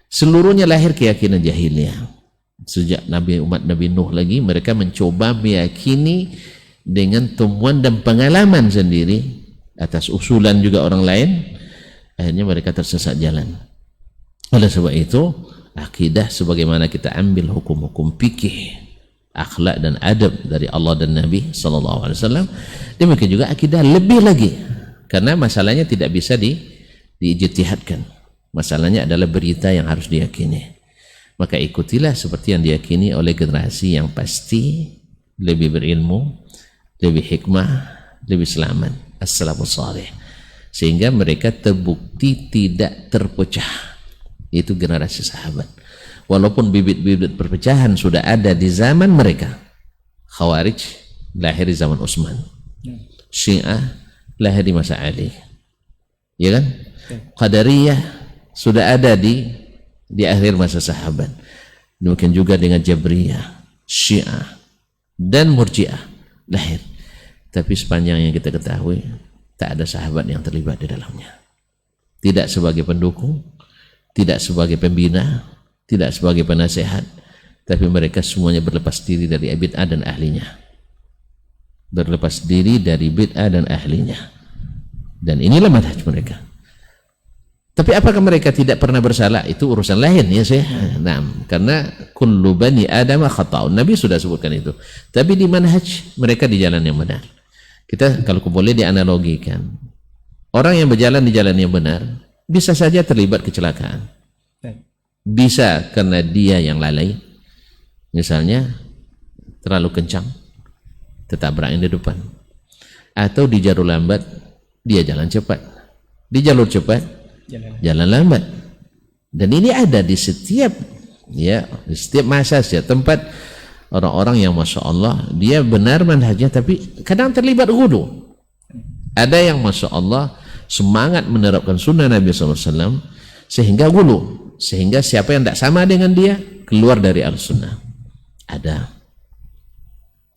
Seluruhnya lahir keyakinan jahiliyah. Sejak umat Nabi Nuh lagi, mereka mencoba meyakini dengan temuan dan pengalaman sendiri atas usulan juga orang lain. Akhirnya mereka tersesat jalan. Oleh sebab itu, akidah sebagaimana kita ambil hukum-hukum fikih, akhlak dan adab dari Allah dan Nabi SAW, demikian juga akidah lebih lagi, karena masalahnya tidak bisa diijtihadkan. Masalahnya adalah berita yang harus diyakini. Maka ikutilah seperti yang diyakini oleh generasi yang pasti lebih berilmu, lebih hikmah, lebih selamat, as-salafus salih, sehingga mereka terbukti tidak terpecah. Itu generasi sahabat. Walaupun bibit-bibit perpecahan sudah ada di zaman mereka. Khawarij lahir di zaman Utsman, Syiah lahir di masa Ali, ya kan? Qadariyah sudah ada di akhir masa sahabat. Demikian juga dengan Jabriyah, Syiah dan Murji'ah lahir. Tapi sepanjang yang kita ketahui, tak ada sahabat yang terlibat di dalamnya. Tidak sebagai pendukung, tidak sebagai pembina, tidak sebagai penasehat, tapi mereka semuanya berlepas diri dari bid'ah dan ahlinya. Berlepas diri dari bid'ah dan ahlinya. Dan inilah manhaj mereka. Tapi apakah mereka tidak pernah bersalah? Itu urusan lain ya saya. Nah, karena kullu bani Adam khata'un. Nabi sudah sebutkan itu. Tapi di manhaj mereka di jalan yang benar. Kita kalau boleh dianalogikan, orang yang berjalan di jalan yang benar bisa saja terlibat kecelakaan. Bisa karena dia yang lalai, Misalnya terlalu kencang, tertabrak yang di depan. Atau di jalur lambat, dia jalan cepat. Di jalur cepat, jalan lambat. Dan ini ada di setiap masa, setiap tempat. Orang-orang yang Masya Allah, dia benar manhajnya, tapi kadang terlibat ghulu. Ada yang Masya Allah semangat menerapkan sunnah Nabi SAW sehingga ghulu, sehingga siapa yang tidak sama dengan dia keluar dari al-sunnah. Ada.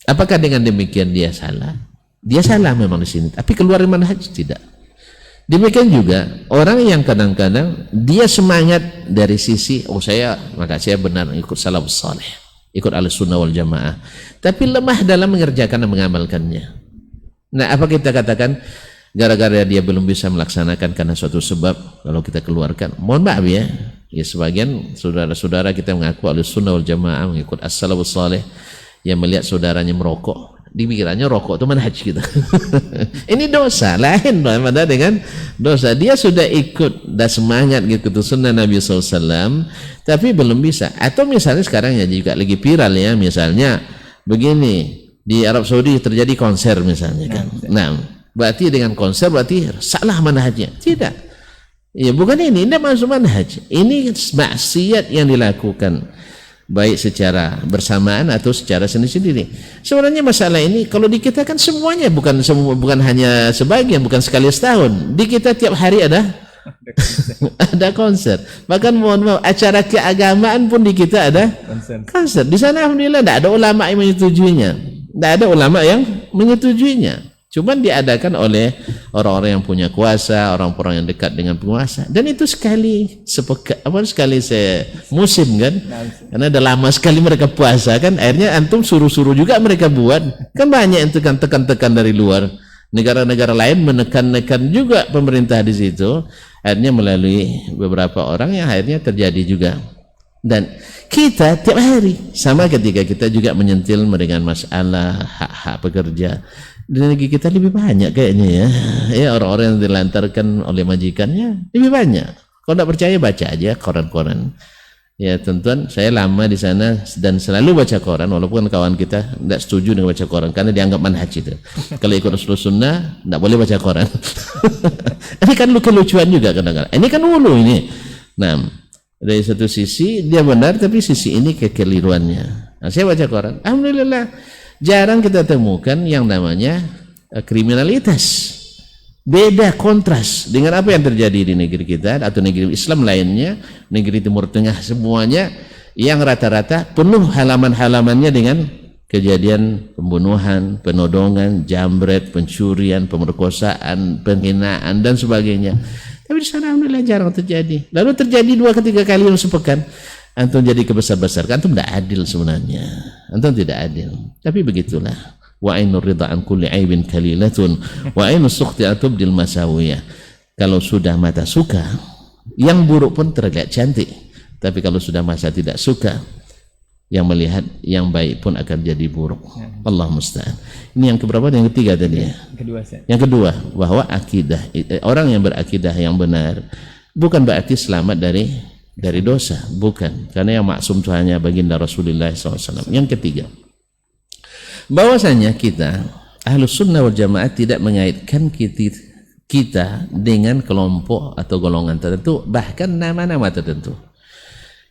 Apakah dengan demikian dia salah? Dia salah memang di sini, tapi keluar dari manhaj tidak. Demikian juga orang yang kadang-kadang dia semangat dari sisi maka saya benar ikut salafus saleh, ikut al-sunnah wal jamaah, tapi lemah dalam mengerjakan dan mengamalkannya. Nah, apa kita katakan gara-gara dia belum bisa melaksanakan karena suatu sebab, kalau kita keluarkan, mohon maaf ya sebagian saudara-saudara kita mengaku al-sunnah wal jamaah, mengikut as-salafus saleh, yang melihat saudaranya merokok, dipikirnya rokok itu manhaj kita. Ini dosa lain pada dengan dosa. Dia sudah ikut dan semangat gitu sunnah Nabi SAW, tapi belum bisa. Atau misalnya sekarang ya juga lagi viral ya, misalnya begini, di Arab Saudi terjadi konser misalnya kan. Nah, berarti dengan konser berarti salah manhajnya? Tidak. Ya bukan ini masuk manhaj. Ini maksiat yang dilakukan baik secara bersamaan atau secara sendiri-sendiri. Sebenarnya masalah ini kalau di kita kan semuanya, bukan hanya sebagian, bukan sekali setahun. Di kita tiap hari ada konser. Bahkan mohon maaf, acara keagamaan pun di kita ada konser. Di sana alhamdulillah tidak ada ulama yang menyetujuinya. Tidak ada ulama yang menyetujuinya. Cuman diadakan oleh orang-orang yang punya kuasa, orang-orang yang dekat dengan penguasa. Dan itu sekali musim kan. Karena udah lama sekali mereka puasa kan. Akhirnya antum suruh-suruh juga mereka buat. Kan banyak yang tekan-tekan dari luar. Negara-negara lain menekan-nekan juga pemerintah di situ. Akhirnya melalui beberapa orang yang akhirnya terjadi juga. Dan kita tiap hari sama ketika kita juga menyentil dengan masalah hak-hak pekerja. Di negeri kita lebih banyak kayaknya ya orang-orang yang dilantarkan oleh majikannya lebih banyak. Kalau tidak percaya baca aja koran-koran ya tentuan. Saya lama di sana dan selalu baca koran, walaupun kawan kita tidak setuju dengan baca koran karena dianggap manhaj itu. Kalau ikut Rasulullah sunnah tidak boleh baca koran. Ini kan kelucuan juga kadang-kadang. Ini kan ulu ini. Nah, dari satu sisi dia benar, tapi sisi ini kekeliruannya. Nah, saya baca koran, alhamdulillah jarang kita temukan yang namanya kriminalitas. Beda kontras dengan apa yang terjadi di negeri kita atau negeri Islam lainnya, negeri Timur Tengah semuanya yang rata-rata penuh halaman-halamannya dengan kejadian pembunuhan, penodongan, jambret, pencurian, pemerkosaan, penghinaan dan sebagainya. Tapi di sana alhamdulillah jarang terjadi. Lalu terjadi 2-3 kali dalam sepekan. Antum jadi kebesar-besarkan, antum tidak adil sebenarnya. Antum tidak adil. Tapi begitulah. Wa ainur ridha an kulli aibin kalilatun wa ainus sukhti atubdil masawiyah. Kalau sudah mata suka, yang buruk pun terlihat cantik. Tapi kalau sudah masa tidak suka, yang melihat yang baik pun akan jadi buruk. Allah musta'an. Ini yang keberapa? Yang ketiga tadi ya? Yang kedua, bahwa akidah, orang yang berakidah yang benar bukan berarti selamat dari dosa, bukan, karena yang maksum itu hanya baginda Rasulullah SAW. Yang ketiga, bahwasanya kita Ahlus Sunnah wal Jamaah tidak mengaitkan kita dengan kelompok atau golongan tertentu, bahkan nama-nama tertentu.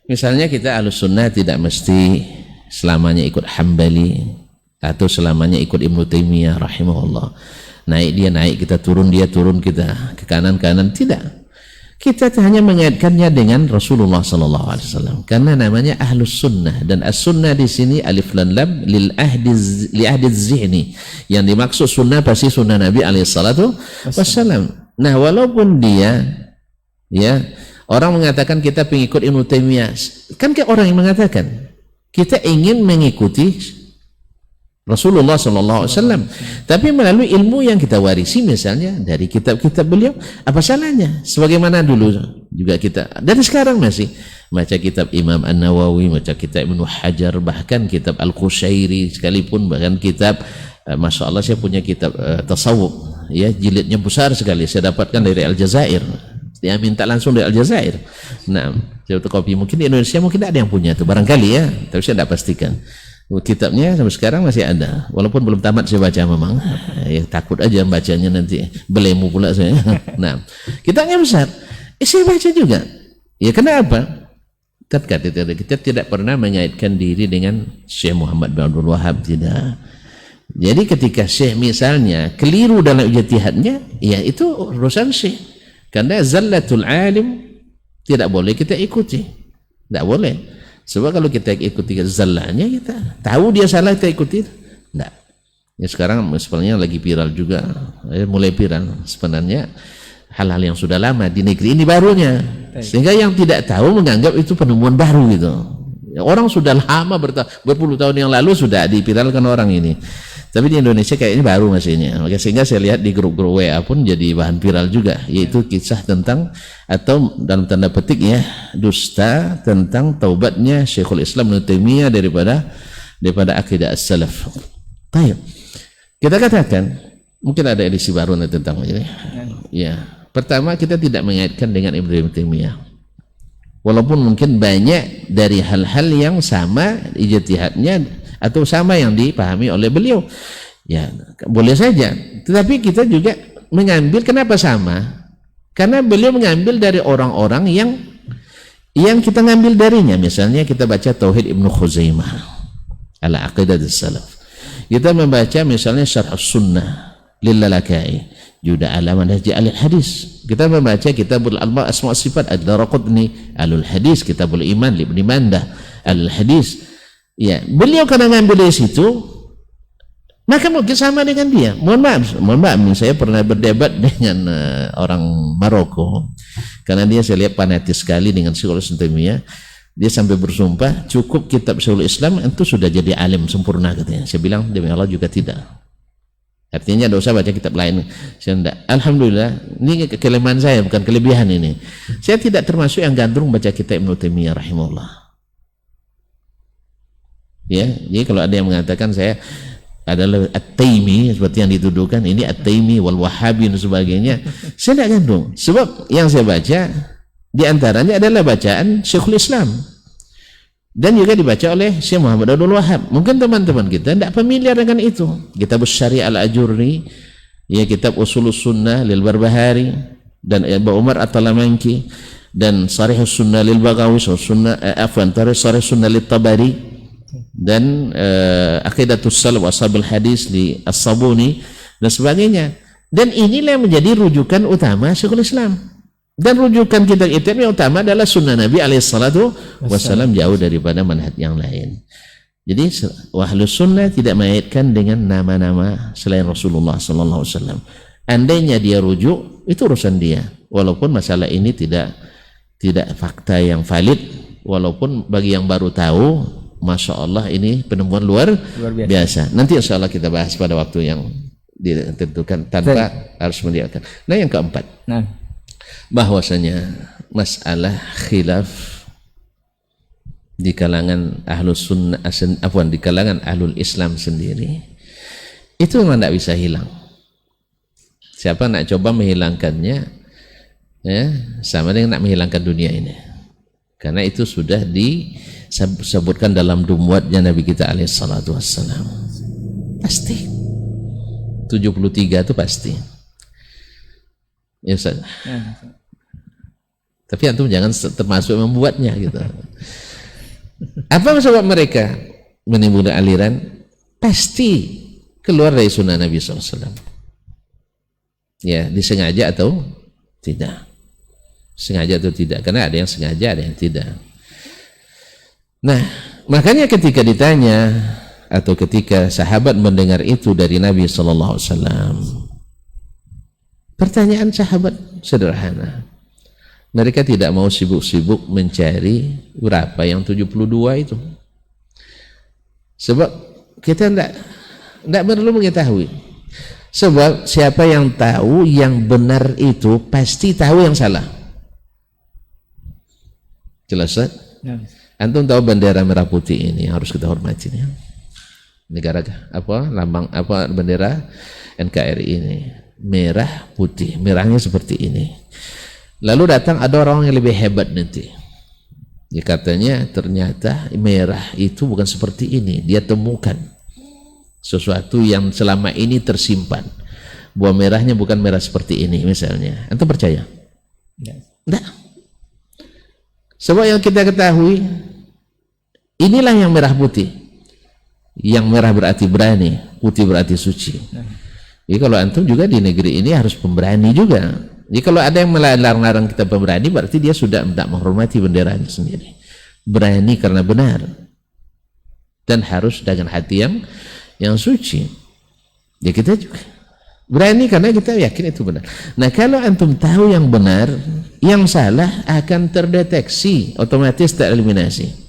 Misalnya kita Ahlus Sunnah tidak mesti selamanya ikut Hambali atau selamanya ikut Ibnu Taimiyah rahimahullah. Naik kita turun, dia turun, kita ke kanan, tidak. Kita hanya mengaitkannya dengan Rasulullah SAW karena namanya Ahlus Sunnah, dan as-sunnah di sini alif lam lam li ahdi zihni, yang dimaksud sunnah pasti sunnah Nabi SAW. Nah, walaupun dia orang mengatakan kita pengikut Ibnu Taimiyah, kan kayak orang yang mengatakan kita ingin mengikuti Rasulullah SAW, tapi melalui ilmu yang kita warisi misalnya dari kitab-kitab beliau. Apa salahnya? Sebagaimana dulu juga kita, dan sekarang masih baca kitab Imam An-Nawawi, baca kitab Ibnu Hajar, bahkan kitab Al-Qushairi sekalipun, bahkan kitab Masya Allah saya punya kitab tasawuf ya, jilidnya besar sekali, saya dapatkan dari Aljazair, Dia minta langsung dari Aljazair. Nah, fotokopi mungkin di Indonesia mungkin ada yang punya itu barangkali ya, tapi saya tidak pastikan. Kitabnya sampai sekarang masih ada, walaupun belum tamat saya baca memang. Ya takut aja bacanya nanti belemu pula saya. Nah, kitabnya besar. Saya baca juga. Ya kenapa? Kita tidak pernah mengaitkan diri dengan Syekh Muhammad bin Abdul Wahab, tidak. Jadi ketika Syekh misalnya keliru dalam ijtihadnya, ya itu urusan Syekh. Karena zallatul alim tidak boleh kita ikuti. Tidak boleh. Sebab kalau kita ikuti zallahnya, kita tahu dia salah, kita ikuti. Tidak. Ya sekarang sebenarnya lagi viral juga. Mulai viral sebenarnya hal-hal yang sudah lama di negeri ini barunya. Sehingga yang tidak tahu menganggap itu penemuan baru gitu. Ya, orang sudah lama berpuluh tahun yang lalu sudah diviralkan orang ini. Tapi di Indonesia kayak ini baru masihnya. Maka sehingga saya lihat di grup-grup WA pun jadi bahan viral juga, yaitu kisah tentang atau dalam tanda petik ya dusta tentang taubatnya Syekhul Islam Ibnu Taimiyah daripada akidah as-salaf. Baik. Kita katakan mungkin ada edisi baru tentang ini. Ya. Pertama, kita tidak mengaitkan dengan Ibnu Taimiyah. Walaupun mungkin banyak dari hal-hal yang sama ijtihadnya atau sama yang dipahami oleh beliau, ya boleh saja. Tetapi kita juga mengambil, kenapa sama? Karena beliau mengambil dari orang-orang yang kita ngambil darinya. Misalnya kita baca Tauhid Ibnu Khuzaimah ala aqidah as-salaf. Kita membaca misalnya Syarh Sunnah lil Lalakai juga ala manhaj al-hadis. Kita membaca Kitabul Asma' Sifat ad-Daraqutni alul hadis, Kitabul Iman li Ibnu Mandah al-hadis. Ya, beliau karena ngambil dari situ, maka mungkin sama dengan dia. Mohon maaf, saya pernah berdebat dengan orang Maroko, karena dia saya lihat fanatis sekali dengan Syekhul Islam Taimiyah. Dia sampai bersumpah cukup kitab Syekhul Islam itu sudah jadi alim sempurna katanya. Saya bilang demi Allah juga tidak. Artinya tidak usah baca kitab lain. Saya tidak. Alhamdulillah, ini kelemahan saya bukan kelebihan ini. Saya tidak termasuk yang gandrung baca kitab Ibnu Taimiyah rahimahullah. Ya, jadi kalau ada yang mengatakan saya adalah At-Taimi seperti yang dituduhkan, ini At-Taimi wal Wahabi dan sebagainya, saya tidak gandrung. Sebab yang saya baca di antaranya adalah bacaan Syekhul Islam dan juga dibaca oleh Syekh Muhammad Abdul Wahab. Mungkin teman-teman kita tidak familiar dengan itu. Kitab Syari' al-Ajurri, ya kitab Usulus Sunnah lil Barbahari dan Abu Umar At-Talamanki dan Sharih Sunnah lil Baghawi, Sharih Sunnah lil Tabari dan Aqidatus Salaf Ashabul Hadis di As-Sabuni dan sebagainya. Dan inilah yang menjadi rujukan utama Syekhul Islam. Dan rujukan kita yang utama adalah sunnah Nabi alaihissalatu wassalam, jauh daripada manhaj yang lain. Jadi Ahlus Sunnah tidak mengaitkan dengan nama-nama selain Rasulullah sallallahu alaihi wasallam. Andainya dia rujuk, itu urusan dia. Walaupun masalah ini tidak fakta yang valid, walaupun bagi yang baru tahu, Masya Allah ini penemuan luar biasa. Nanti insya Allah kita bahas pada waktu yang ditentukan tanpa harus melihatkan. Nah yang keempat, bahwasanya masalah khilaf di kalangan ahlus sunnah, di kalangan ahlul Islam sendiri itu memang tidak bisa hilang. Siapa nak coba menghilangkannya, ya sama dengan nak menghilangkan dunia ini. Karena itu sudah disebutkan dalam dumuatnya Nabi kita alaihissalatu wassalam. Pasti 73 itu pasti ya Ustaz. Tapi antum jangan termasuk membuatnya gitu. Apa sebab mereka menimbulkan aliran? Pasti keluar dari sunnah Nabi SAW. Ya, disengaja atau tidak, sengaja atau tidak, karena ada yang sengaja, ada yang tidak. Nah, makanya ketika ditanya atau ketika sahabat mendengar itu dari Nabi SAW, pertanyaan sahabat sederhana. Mereka tidak mau sibuk-sibuk mencari berapa yang 72 itu. Sebab kita tidak perlu mengetahui. Sebab siapa yang tahu yang benar itu pasti tahu yang salah. Jelas kan? Ya. Antum tahu bendera merah putih ini harus kita hormati ya. Negara apa? Lambang apa bendera NKRI ini? Merah putih. Merahnya seperti ini. Lalu datang ada orang yang lebih hebat nanti. Dia katanya ternyata merah itu bukan seperti ini. Dia temukan sesuatu yang selama ini tersimpan. Buah merahnya bukan merah seperti ini misalnya. Antum percaya? Tidak. Sebab yang kita ketahui, inilah yang merah putih. Yang merah berarti berani, putih berarti suci. Jadi kalau antum juga di negeri ini harus pemberani juga. Jadi kalau ada yang melarang-larang kita pemberani, berarti dia sudah tidak menghormati benderanya sendiri. Berani karena benar. Dan harus dengan hati yang suci. Ya kita juga berani karena kita yakin itu benar. Nah kalau antum tahu yang benar, yang salah akan terdeteksi, otomatis tereliminasi.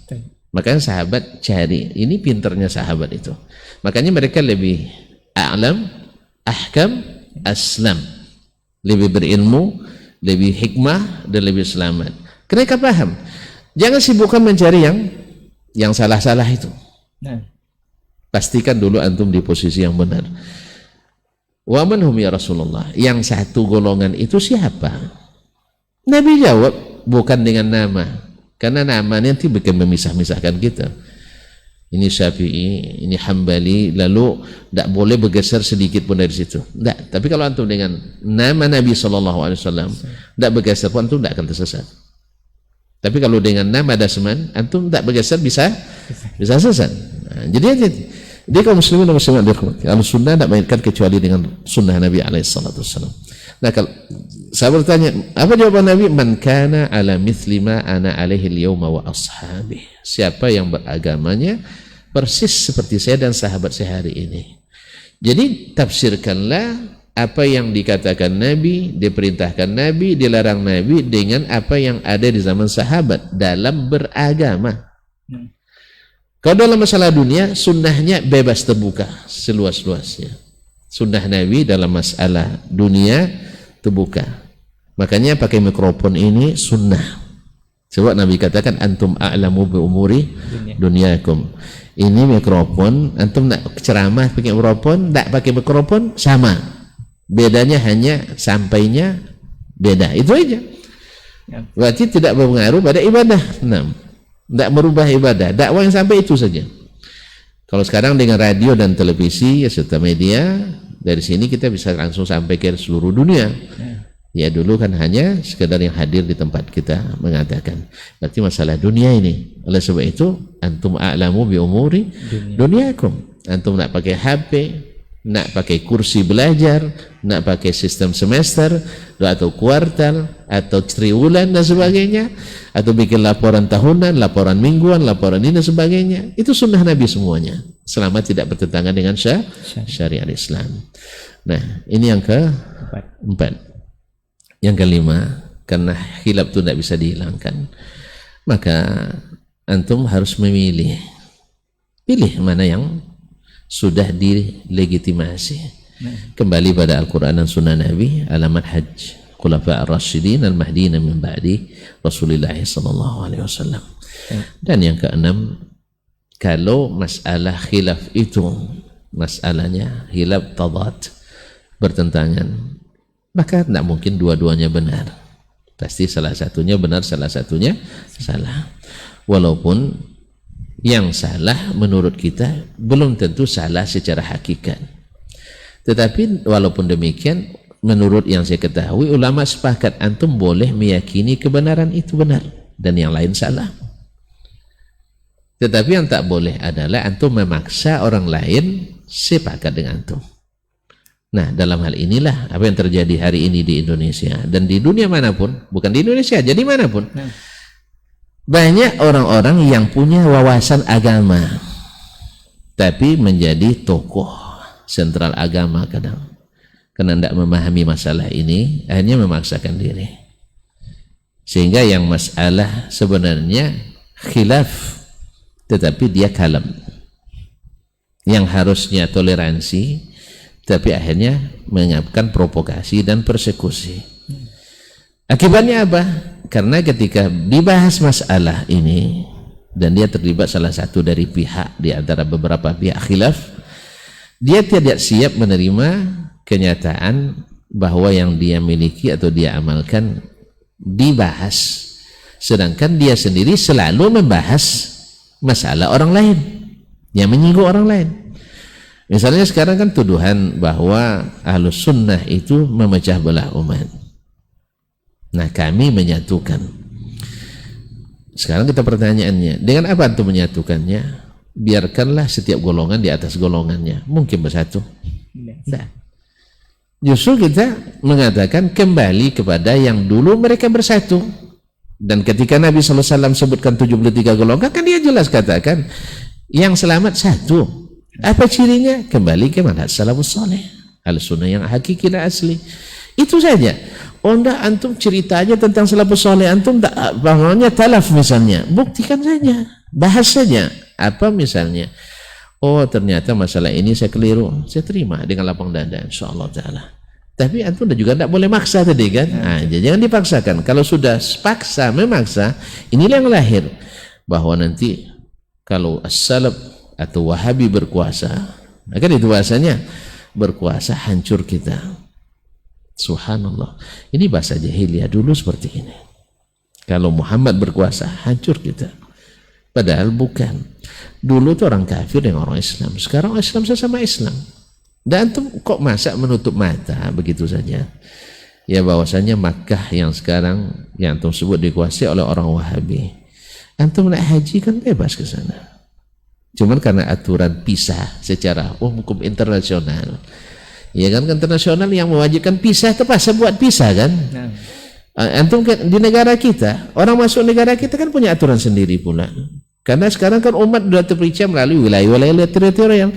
Makanya sahabat cari, ini pinternya sahabat itu. Makanya mereka lebih a'lam, ahkam, aslam, lebih berilmu, lebih hikmah, dan lebih selamat. Mereka paham. Jangan sibukkan mencari yang salah-salah itu. Pastikan dulu antum di posisi yang benar. Wa man hum ya Rasulullah? Yang satu golongan itu siapa? Nabi jawab, bukan dengan nama. Karena nama nanti bikin memisah-misahkan kita. Ini Syafi'i, ini Hambali, lalu tidak boleh bergeser sedikit pun dari situ. Tidak. Tapi kalau antum dengan nama Nabi SAW, tidak bergeser pun antum tidak akan tersesat. Tapi kalau dengan nama Dasman, antum tidak bergeser bisa sesat. Nah, jadi dia kaum muslimin dan muslimat dirahmati. Al-sunnah tidak mainkan kecuali dengan sunnah Nabi SAW. Nah kalau saya bertanya, apa jawaban Nabi? Man kana ala mithli ma ana alaihi al-yawma wa ashabi. Siapa yang beragamanya persis seperti saya dan sahabat saya hari ini. Jadi tafsirkanlah apa yang dikatakan Nabi, diperintahkan Nabi, dilarang Nabi dengan apa yang ada di zaman sahabat dalam beragama. Kalau dalam masalah dunia, sunnahnya bebas terbuka seluas-luasnya. Sunnah Nabi dalam masalah dunia terbuka. Makanya pakai mikrofon ini sunnah. Sebab Nabi katakan antum a'lamu bi umuri dunyakum. Ini mikrofon, antum nak ceramah pakai mikrofon, tak pakai mikrofon sama. Bedanya hanya sampainya beda. Itu aja. Berarti tidak berpengaruh pada ibadah. 6. Tidak merubah ibadah, dakwah yang sampai itu saja. Kalau sekarang dengan radio dan televisi serta media, dari sini kita bisa langsung sampai ke seluruh dunia. Ya dulu kan hanya sekedar yang hadir di tempat kita mengatakan. Berarti masalah dunia ini. Oleh sebab itu, antum a'lamu bi umuri dunyakum. Antum nak pakai HP, nak pakai kursi belajar, nak pakai sistem semester atau kuartal atau triwulan dan sebagainya, atau bikin laporan tahunan, laporan mingguan, laporan ini dan sebagainya, itu sunnah Nabi semuanya selama tidak bertentangan dengan syariat Islam. Nah ini yang keempat. Yang kelima, karena khilaf itu tidak bisa dihilangkan, maka antum harus memilih, pilih mana yang sudah dilegitimasi. Kembali pada Al-Quran dan Sunnah Nabi, alamat hajj Khulafa ar-Rasyidin al-Mahdina min ba'di Rasulullah SAW. Dan yang keenam, kalau masalah khilaf itu masalahnya khilaf tadat, bertentangan, maka tidak mungkin dua-duanya benar. Pasti salah satunya benar, salah satunya salah. Walaupun yang salah menurut kita belum tentu salah secara hakikat. Tetapi walaupun demikian, menurut yang saya ketahui, ulama sepakat antum boleh meyakini kebenaran itu benar dan yang lain salah. Tetapi yang tak boleh adalah antum memaksa orang lain sepakat dengan antum. Nah, dalam hal inilah apa yang terjadi hari ini di Indonesia dan di dunia manapun, bukan di Indonesia, jadi manapun. Banyak orang-orang yang punya wawasan agama tapi menjadi tokoh sentral agama kadang, karena tidak memahami masalah ini, akhirnya memaksakan diri, sehingga yang masalah sebenarnya khilaf tetapi dia kalem, yang harusnya toleransi tapi akhirnya menyiapkan provokasi dan persekusi. Akibatnya apa? Karena ketika dibahas masalah ini dan dia terlibat salah satu dari pihak di antara beberapa pihak khilaf, dia tidak siap menerima kenyataan bahwa yang dia miliki atau dia amalkan dibahas, sedangkan dia sendiri selalu membahas masalah orang lain yang menyinggung orang lain. Misalnya sekarang kan tuduhan bahwa Ahlus Sunnah itu memecah belah umat. Nah, kami menyatukan. Sekarang kita pertanyaannya, dengan apa antum menyatukannya? Biarkanlah setiap golongan di atas golongannya. Mungkin bersatu? Tidak. Justru kita mengatakan kembali kepada yang dulu mereka bersatu. Dan ketika Nabi SAW sebutkan 73 golongan, kan dia jelas katakan yang selamat satu. Apa cirinya? Kembali ke manhaj salafus saleh, Ahlussunnah yang hakiki dan asli. Itu saja. Onda antum cerita aja tentang salafus saleh, antum tak bangunnya talaf misalnya, buktikan saja, bahas saja. Apa misalnya? Oh, ternyata masalah ini saya keliru, saya terima dengan lapang dada, insyaallah taala. Tapi antum juga tidak boleh maksa tadi kan? Nah, jangan dipaksakan. Kalau sudah paksa, memaksa, inilah yang lahir bahwa nanti kalau as-salaf atau Wahabi berkuasa, kan itu bahasanya, berkuasa hancur kita. Subhanallah. Ini bahasa jahiliyah dulu seperti ini. Kalau Muhammad berkuasa, hancur kita. Padahal bukan. Dulu itu orang kafir dengan orang Islam. Sekarang Islam sesama Islam. Dan antum kok masa menutup mata begitu saja? Ya, bahwasanya Makkah yang sekarang yang antum sebut dikuasai oleh orang Wahabi. Antum nak haji kan bebas ke sana. Cuman karena aturan pisah secara hukum internasional. Ya kan, internasional yang mewajibkan pisah, terpaksa buat pisah kan? Antum di negara kita, orang masuk negara kita kan punya aturan sendiri pula. Karena sekarang kan umat sudah terpercaya melalui wilayah-wilayah teritorial.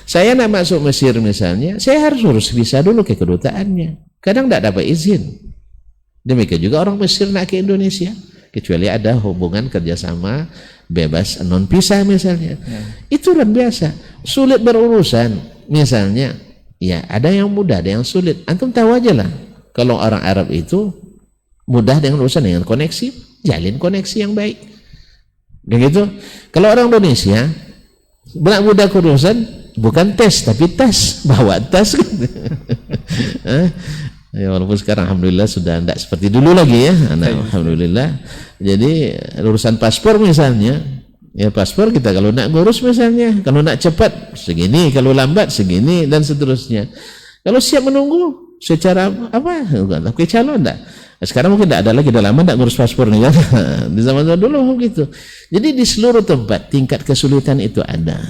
Saya nak masuk Mesir misalnya, saya harus urus visa dulu ke kedutaannya. Kadang tidak dapat izin. Demikian juga orang Mesir nak ke Indonesia, kecuali ada hubungan kerjasama bebas non pisah misalnya. Itu kan biasa. Sulit berurusan misalnya, ya ada yang mudah, ada yang sulit. Antum tahu aja lah. Kalau orang Arab itu mudah dengan urusan dengan koneksi, jalin koneksi yang baik. Begitu. Kalau orang Indonesia mudah urusan, bukan tes tapi tas, bawa tas. Ya, walaupun sekarang alhamdulillah sudah tidak seperti dulu lagi ya. Nah, alhamdulillah. Jadi urusan paspor misalnya, ya paspor kita kalau nak ngurus misalnya, kalau nak cepat segini, kalau lambat segini dan seterusnya. Kalau siap menunggu secara apa? Tapi calon enggak. Sekarang mungkin tidak ada lagi, udah lama tidak ngurus paspor nih kan. Di zaman dulu begitu. Jadi di seluruh tempat tingkat kesulitan itu ada.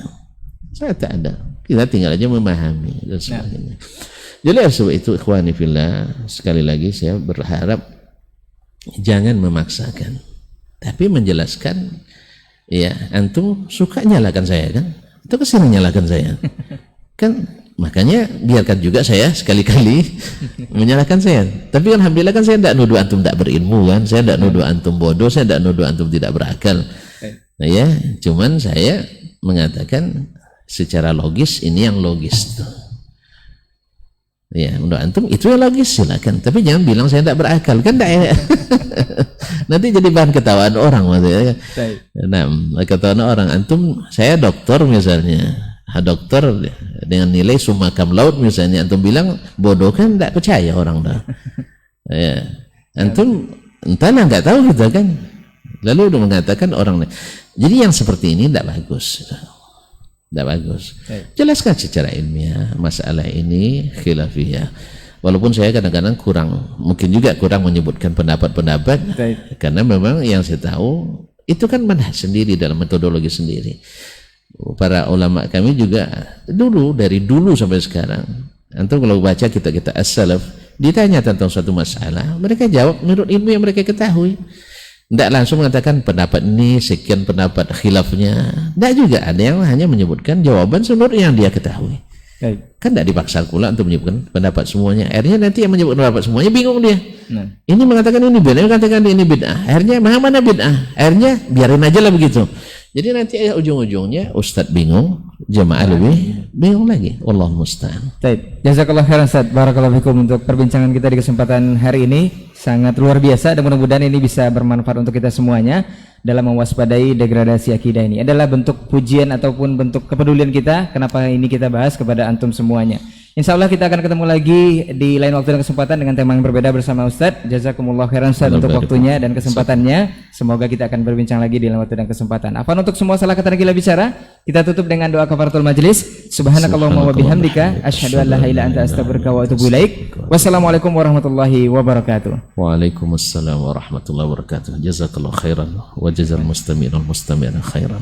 Saya tak ada. Kita tinggal aja memahami dan sebagainya. Jadi sebab itu ikhwani fillah, sekali lagi saya berharap jangan memaksakan, tapi menjelaskan. Ya, antum suka nyalakan saya kan? Itu kesini nyalakan saya. Kan makanya biarkan juga saya sekali-kali menyalahkan saya. Tapi kan alhamdulillah kan saya tidak nuduh antum tidak berilmu kan, saya tidak nuduh antum bodoh, saya tidak nuduh antum tidak berakal. Nah ya, cuman saya mengatakan secara logis ini yang logis. Ya, menurut antum itu yang logis silakan. Tapi jangan bilang saya tidak berakal kan, tidak. Nanti jadi bahan ketawaan orang maksudnya. Nah, ketawaan orang antum, saya dokter misalnya. Dokter dengan nilai summa cum laude misalnya, antum bilang bodoh kan tidak percaya orang dah. Ya, antum entahlah nggak tahu gitu kan. Lalu udah mengatakan orang lain. Jadi yang seperti ini tidak bagus. Tidak bagus. Jelaskan secara ilmiah masalah ini khilafiyah. Walaupun saya kadang-kadang mungkin juga kurang menyebutkan pendapat-pendapat, karena memang yang saya tahu itu kan manhaj sendiri dalam metodologi sendiri. Para ulama kami juga dari dulu sampai sekarang, antum kalau baca kita as-salaf, ditanya tentang suatu masalah, mereka jawab menurut ilmu yang mereka ketahui. Tidak langsung mengatakan pendapat ini sekian pendapat khilafnya. Tidak juga, ada yang hanya menyebutkan jawaban menurut yang dia ketahui. Kan tidak dipaksa pula untuk menyebutkan pendapat semuanya. Akhirnya nanti yang menyebutkan pendapat semuanya bingung dia. Ini mengatakan ini bid'ah, ini mengatakan ini bid'ah. Akhirnya mana bid'ah? Akhirnya biarin aja lah begitu. Jadi nanti ujung-ujungnya Ustadz bingung, jemaah lebih bingung lagi. Wallahu musta'an. Baik, jazakallah khairan Ustaz. Barakallahu fikum untuk perbincangan kita di kesempatan hari ini. Sangat luar biasa dan mudah-mudahan ini bisa bermanfaat untuk kita semuanya dalam mewaspadai degradasi akidah ini. Adalah bentuk pujian ataupun bentuk kepedulian kita. Kenapa ini kita bahas kepada antum semuanya. Insya Allah kita akan ketemu lagi di lain waktu dan kesempatan dengan tema yang berbeda bersama Ustadz. Jazakumullah khairan Ustadz untuk waktunya dan kesempatannya. Semoga kita akan berbincang lagi di lain waktu dan kesempatan. Afwan untuk semua salah kata dan gila bicara. Kita tutup dengan doa kafaratul majlis. Subhanakallahumma wa bihamdika asyhadu an la ilaha illa anta astaghfiruka wa atubu ilaik. Wassalamualaikum warahmatullahi wabarakatuh. Waalaikumsalam warahmatullahi wabarakatuh. Jazakallahu khairan wa jazal mustami'in wal mustami'ina khairan.